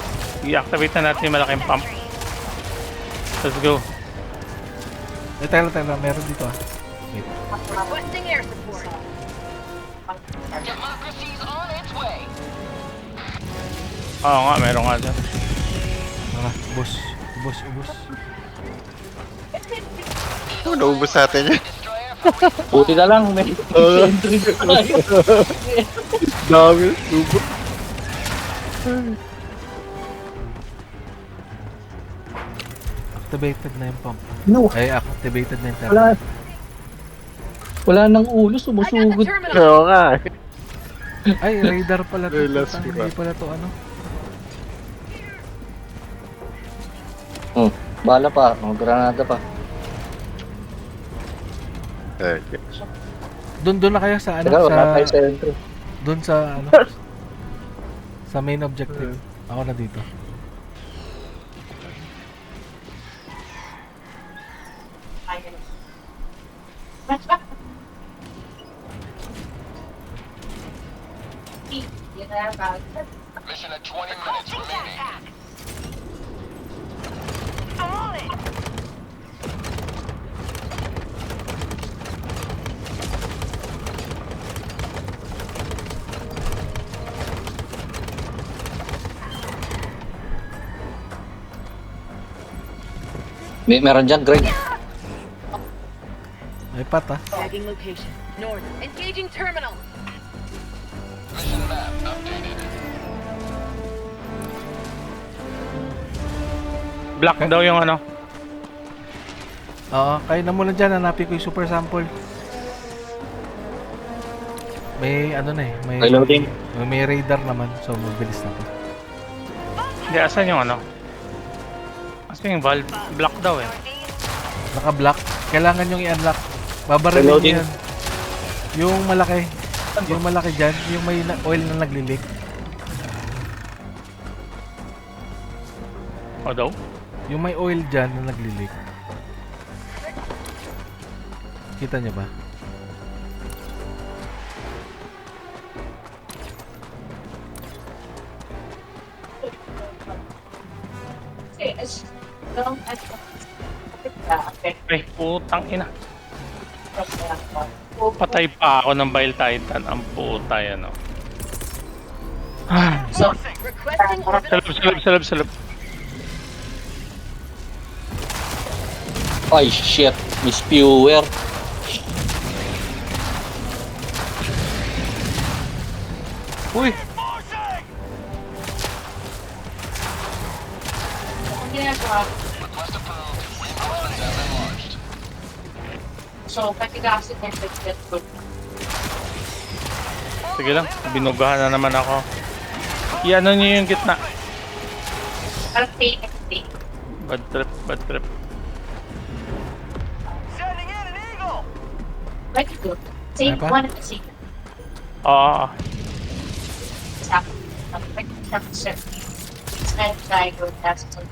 I-activate na natin yung malaking pump. Let's go. Tayo lang. Meron dito ah. Wait. Requesting air support. Democracy's on its way. Oo nga, meron nga dyan. Tara, ubos. Oh, naubos natin yan. Buti na lang, may entry tayo. Dami. Ubos. Activated na yung pump. No. Ay, activated na yung Wala. terminal. Wala nang ulo, I got the sumusugod. terminal. Oo nga. Ay, radar pala to. Ay, last Putang, ko pa. hindi pala to ano. Bala pa, mga granada pa. Okay. Doon na kayo sa ano Teka, wala sa tayo sa entry. doon sa ano sa main objective. Ako na dito. Mission at 20 minutes remaining. I'm on it. Meron dyan, Greg. Ay pat ah. Tagging location. North. Engaging terminal. Mission map updated. Black daw yung ano. Oo, kayo na muna dyan. Hanapin ko yung super sample. May ano na eh. Reloading. May radar naman. So mabilis na to. Hindi, asan yung ano? Asan yung valve? Black daw eh. Naka-block. Kailangan yung i-unlock. Babarilin Reloading. yan. Yung malaki. Yung malaki dyan. Yung may oil na nagli-leak. O daw? Yung may oil dyan na nagli-leak. Kita nyo ba? Ay, putang ina. Patay pa ako ng Bile Titan. Ang puta yan, oh. Requesting orbital. Salab. Ay, shit. Miss Viewer. Uy! Request approved. Reinforcements have been launched. So, patigasin niya sa good. Sige lang, binugahan na naman ako. Iano niyo yung gitna. Parang PXD. Bad trip. Sending in an eagle. Let's go. Same Apa? one at the same Oo. time. It's kind of diagonal. That's it.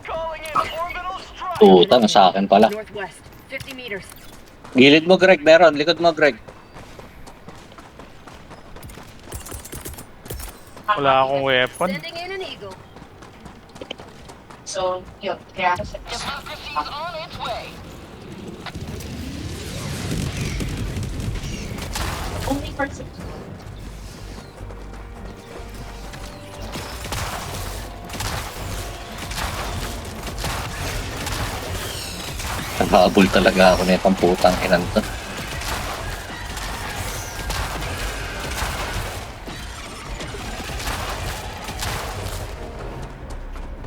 Calling in orbital strike. Puta, nasa akin pala. Northwest. 50 meters. Gilid mo, Greg. Meron. Likod mo, Greg. Wala akong weapon. Sending in an eagle. So, yun. Kaya siya. Democracy's on its way. Only person. Naghabol talaga ako na itong putang inan to.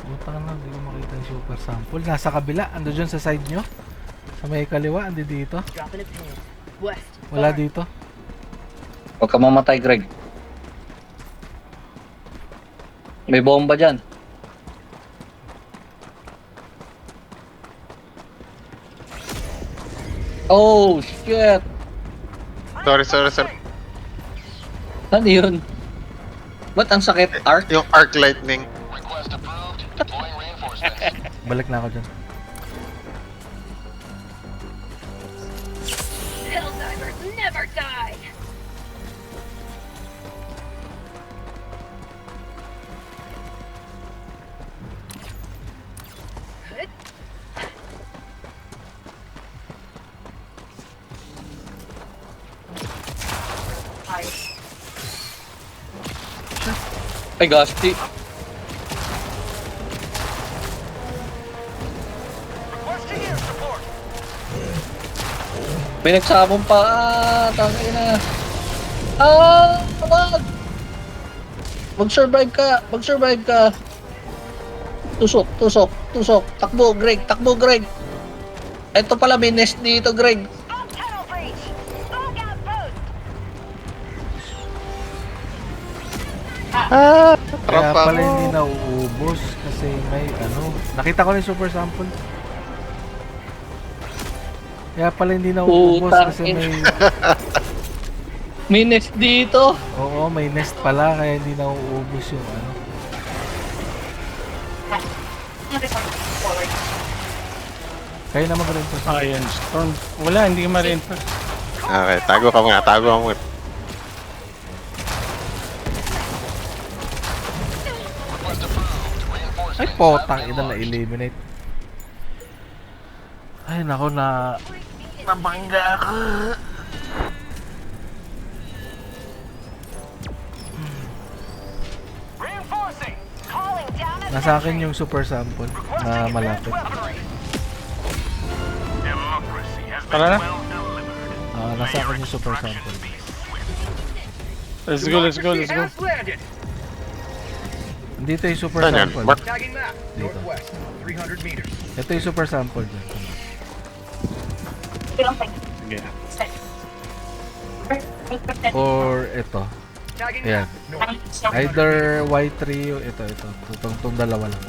Butang na, hindi ko makita yung super sample. Nasa kabila, ando dyan sa side nyo. Sa may kaliwa, andi dito. Dropping a pin. West. Wala Far. dito. Huwag ka mamatay, Greg. May bomba dyan. Oh, shit! Sorry. Ano yun? Ba't ang sakit? Arc? Yung arc lightning. Request approved. Deploying reinforcements. Balik na ako dyan. Helldivers never die. tayo. Ay, Gasti. Requesting air support. May nagsabong pa. Tangay na. Wag! Mag-survive ka. Mag-survive ka. Tusok, tusok, tusok. Takbo, Greg. Takbo, Greg. Ito pala, may nest dito, Greg. On tunnel breach. Smoke outpost. Ah! Kaya Tropa pala mo. hindi nauubos kasi may ano. Nakita ko na yung super sample. Kaya pala hindi nauubos Putang kasi may... May nest dito. Oo, may nest pala kaya hindi nauubos yung ano. Kaya naman ka rin to. Iron Storm. Wala, hindi ka ma-reinforce. Okay, tago ka muna, tago ka muna. Request approved. Reinforcements Ay, potang ina na eliminate. Ay, nako na... Nabangga ako. Reinforcing. Calling down a Nasa akin yung super sample na malapit. Tara na. Nasa akin yung super sample. Let's go, let's go, let's go. Dito yung super Saan yan? sample. Mark? Tagging map. Dito. Northwest. 300 meters. Ito yung super sample dyan. Sige. Or ito. Tagging Ayan. map. North. Either Y3 o ito. Itong dalawa lang.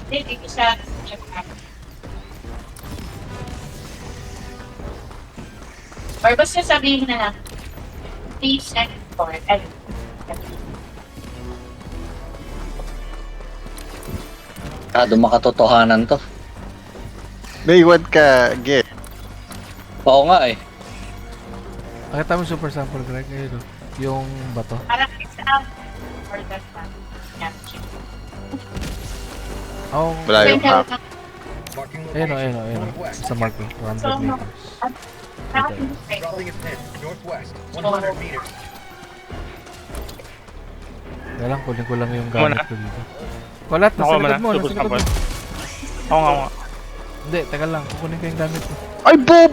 Dito sa Japan. Or basta sabihin na lang, please and for ayun. Kado makatotohanan to. Maywad ka, Ge. Oo nga eh. Nakita mo yung super sample, Greg? Ayun o. Yung bato. Parang exam or that one. Yan. Oh, Wala yung half. Marking ayun o, location. ayun o. Northwest. Sa mark ko, 200 meters. Dropping a pin. Northwest. 100 meters. Kaya lang, kunin ko lang yung Muna. gamit ko dito. Kulat, nasa Ako likod man, mo, nasa super likod mo. sample. Oo nga, oo nga. Hindi, teka lang, kukunin ko yung gamit ko. Ay, Bob!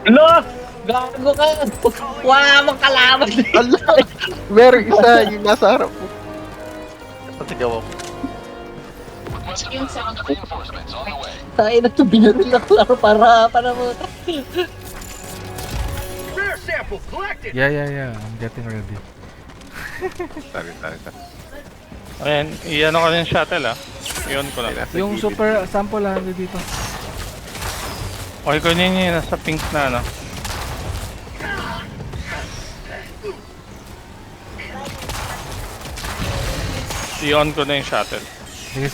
Lo! Gago ka! Wala mong kalaban. Ala! Meron isa, yung nasa harap mo. Patigaw ako. Yung sa reinforcements on the way. Tayo na ito, binaril ako laro para mo. Rare sample collected. Yeah. I'm getting ready. Tari. Ayan, iyan ako yung shuttle ah. Iyon ko lang. Yung super sample lang dito. Okay ko yun yung nasa pink na ano. I-on ko na yung shuttle. Sige.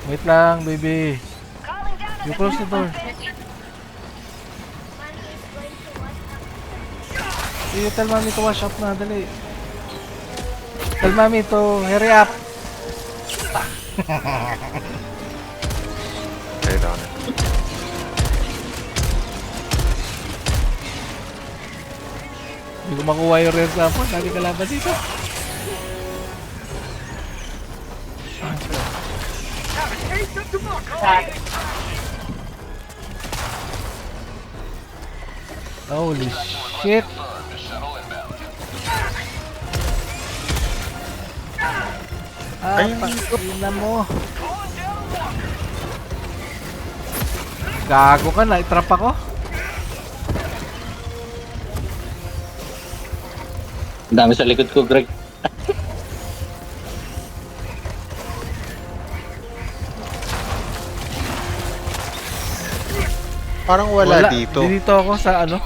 Wait lang, baby. calling down You a close the door. You tell mommy to wash up na, dali. Tell mommy to hurry up. Ayun ako na. Hindi ko makuha yung rare sample. Lagi kalaban dito. Have a taste of democracy. Holy shit. Pakina mo. Gago ka na, itrap ako. Ang dami sa likod ko, Greg. Parang wala dito. Dito ako sa ano,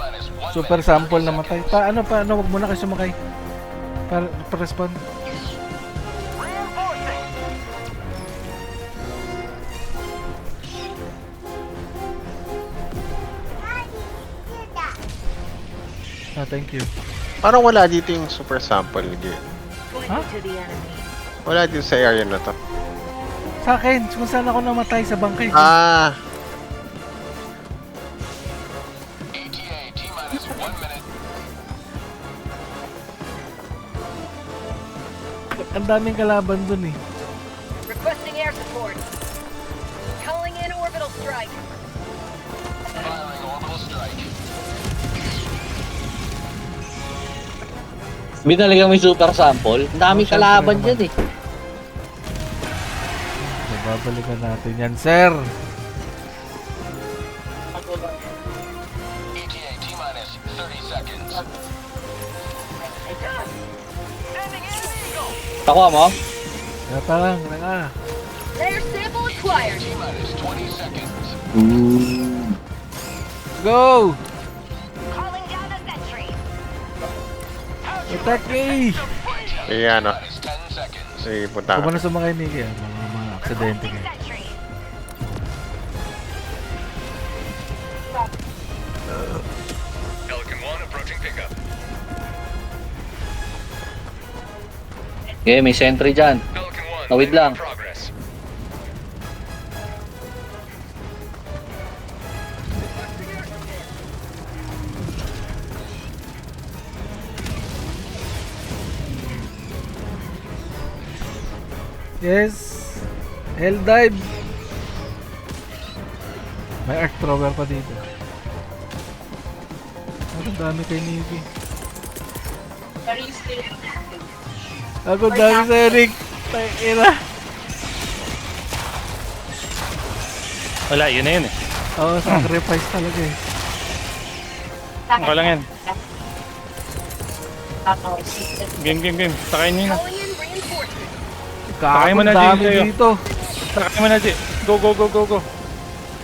super sample na matay. Paano, wag muna kayo sumakay. Para respond. Reinforcing. Thank you. Parang wala dito yung super sample, Ge. Huh? Wala dito sa area na to. Sa akin, kung saan ako namatay sa bangkay. Ah! ang daming kalaban dun eh. Requesting air support. Calling in orbital strike. Firing orbital strike. Binaligan mo yung super sample. Ang daming Oh, syempre kalaban naman. dyan eh. So, babalikan natin yan, sir. ETA T-minus 30 seconds. Sending in Eagle. Takuha mo? Kaya pa lang, naka. Layer sample acquired. T-minus 20 seconds. Go! Calling down the sentry. Attack me! Kaya ano, Minus 10 seconds. sige, punta Kung ka. ano sumakay ni Kia, mga aksidente Requesting kayo. sentry. Pelican 1 approaching pickup. Okay, may sentry dyan. Pelican 1, Tawid lang. progress. Yes! Hell dive! May arc thrower pa dito. Ang dami kay Navy. Are you still? Ako dami sa Eric. Tangina. Wala, yun na yun eh. Oo, sacrifice talaga eh. Okay lang yan. Ako, Game. Sakay niyo na. Calling in reinforcements. Sakay mo Kakong na, Jay, dami sa'yo. dito. Sakay mo na, G. Go.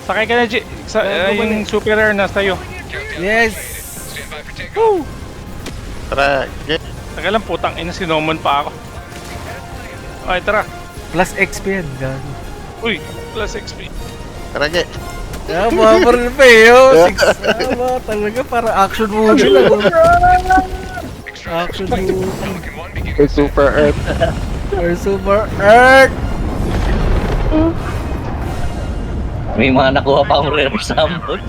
Sakay ka na, G. Yung super air na sa'yo. Yes! Stand by for takeoff. Tara, get. Saka lang, putang ina, sinomon pa ako. Okay, tara. Plus XP yan, gago. Uy, plus XP. Tara, get. Kaya mga parang pa eh, oh. Talaga para action movie lang. Oh. Action movie. Pelican 1 beginning Super Earth. Or Super Earth! May mga nakuha pa akong rare samples.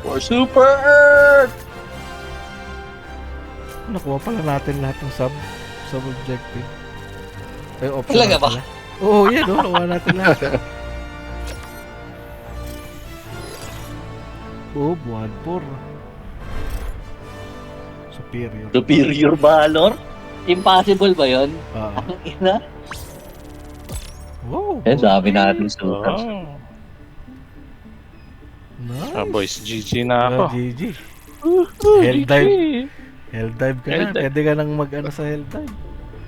For Super Earth! Nakuha pala natin lahat ng sub-objective. Ay, optional Talaga ba? pala. Oo, yan oh. Nakuha natin lahat. Oh, buwan por. Superior. Superior Valor? Impossible ba yun? Ah. Ang ina? Wow. Eh, sabi natin super. Oh. Nice. Ah, boys, GG na ako. GG. Hell dive. Hell dive ka Hell na. dive. Pwede ka nang mag-ano sa hell dive.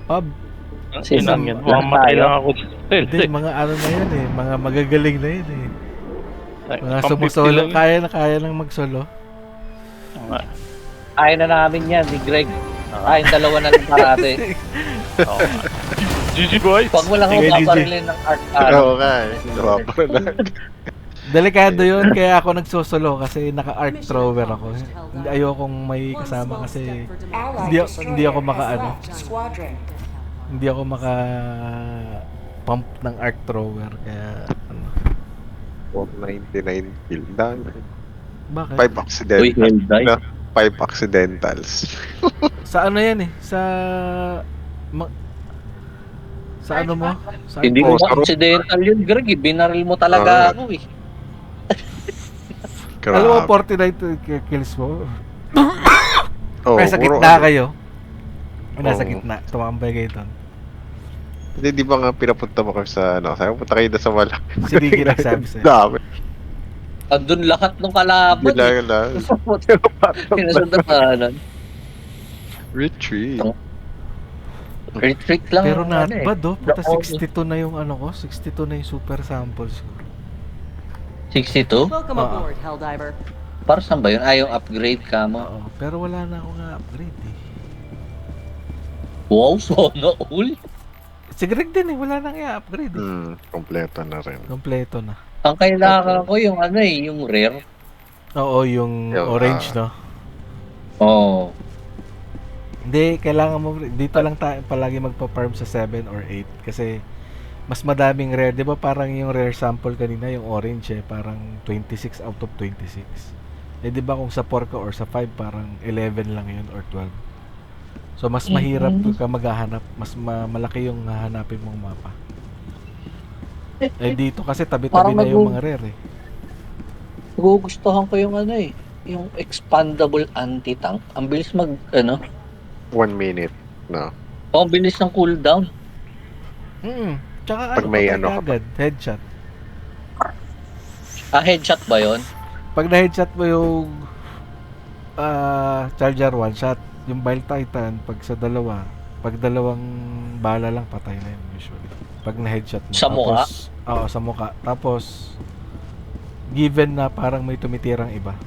Pub. Kasi Inang yan. lahat Mamatay tayo. lang ako. Hindi, mga ano na yun eh. Mga magagaling na yun eh. Mga Pang 50 sumusolo. lang. Kaya lang mag-solo. Ah, Kaya na namin yan ni Greg. Kaya dalawa na lang parate. oo nga. GG boys! Pag wala kang Sige, paparilin ng art Oo nga eh. Nawapa na. Delikado yun, kaya ako nagsosolo kasi naka-arc thrower ako. Hindi ayokong may kasama kasi hindi ako maka-ano. Hindi ako maka pump ng arc thrower kaya ano. 199 kill. Dami. Bakit? 5 accidentals. Uy, hell dive. No, 5 accidentals. Sa ano yan eh? Sa ano mo? Sa Hindi Oh, mo sa- accidental yun, Greg. Binaril mo talaga ako eh. Alam mo, Grabe. 49 kills mo. Oo, Ay, sa puro gitna ano. kayo. Nasa Oo. gitna. Tumakambay kayo doon. Hindi, di ba nga pinapunta mo kami sa ano? Sabi punta kayo na sa wala. Si Diggy nagsabi sa'yo. Dami. Andun lahat ng kalaban eh. Bilang na. Pinasundasanan. Retreat. Retreat lang. Pero ang not ano eh. bad oh. Puta Dako- 62 na yung ano ko. 62 na yung super samples ko. 62? Welcome Ah. aboard, Helldiver. Para saan ba yun? Yung upgrade ka mo. Oo. Pero wala na akong upgrade eh. Wow, sana all. Si Greg din eh. Wala nang i-upgrade eh. Kompleto na rin. Kompleto na. Ang kailangan ko yung ano eh, yung rare. Oo, yung Yung, orange no. Oo. Hindi, kailangan mo dito lang tayo palagi magpa-farm sa 7 or 8 kasi mas madaming rare. Di ba parang yung rare sample kanina, yung orange parang 26 out of 26. Di ba kung sa 4 ka or sa 5, parang 11 lang yun or 12. So, mas mahirap ka maghahanap. Mas malaki yung hahanapin mong mapa. Dito kasi tabi-tabi Parang na yung mga rare Nagugustuhan ko yung yung expandable anti-tank. Ang bilis 1 minute, no? ang bilis ng cooldown. Tsaka Pag may patay ano ka ka agad, headshot. Headshot ba yon? Pag na-headshot mo yung Charger one shot, yung Bile Titan, pag dalawang bala lang, patay na yun usually. Pag na-headshot mo. Sa mukha? Oo, sa mukha. Tapos, given na parang may tumitirang iba.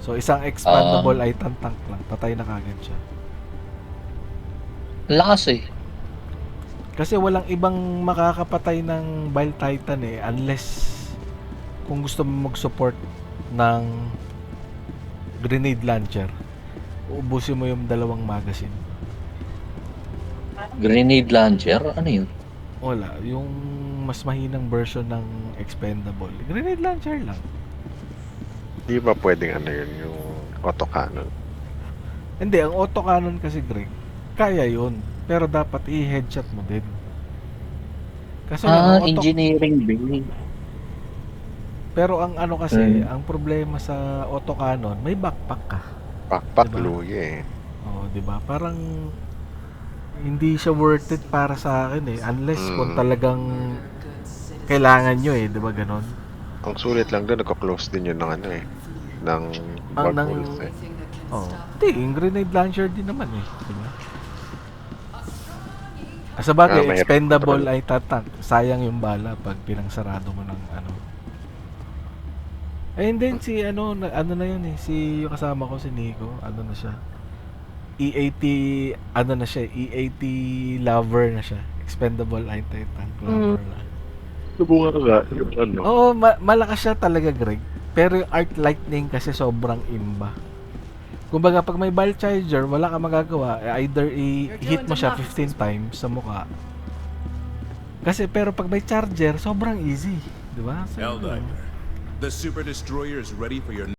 So, isang expandable ay tank lang. Patay na kagad siya. Lakas eh. Kasi walang ibang makakapatay ng Bile Titan unless kung gusto mo mag-support ng grenade launcher, ubusin mo yung 2 magazine. Grenade launcher? Ano yun? Wala, yung mas mahinang version ng expendable. Grenade launcher lang. Di ba pwedeng yun, yung autocannon? Hindi, ang autocannon kasi, Greg, kaya yun. Pero dapat i-headshot mo din. Kasi Engineering build. Pero ang kasi, ang problema sa autocannon, may backpack ka. Backpack Diba? lugi Oo, 'di ba? Parang hindi siya worth it para sa akin unless kung talagang kailangan nyo 'di ba ganon? Ang sulit lang doon, nagko-close din yun ng ng bug ng ult Hindi, yung grenade launcher din naman 'di ba? Sa bagay, mahirap expendable control. ay tatank. Sayang yung bala pag pinangsarado mo ng And then si na yun si yung kasama ko si Nico, na siya. E80 na siya, E80 lover na siya. Expendable anti-tank lover na. Subukan ka yung Oo, malakas siya talaga, Greg. Pero yung Arc Lightning kasi sobrang imba. Kumbaga pag may Bile Charger, wala ka magagawa. Either i-hit mo siya 15 times sa mukha. Kasi pero pag may charger, sobrang easy, 'di ba? So, Helldiver, the Super Destroyer is ready for your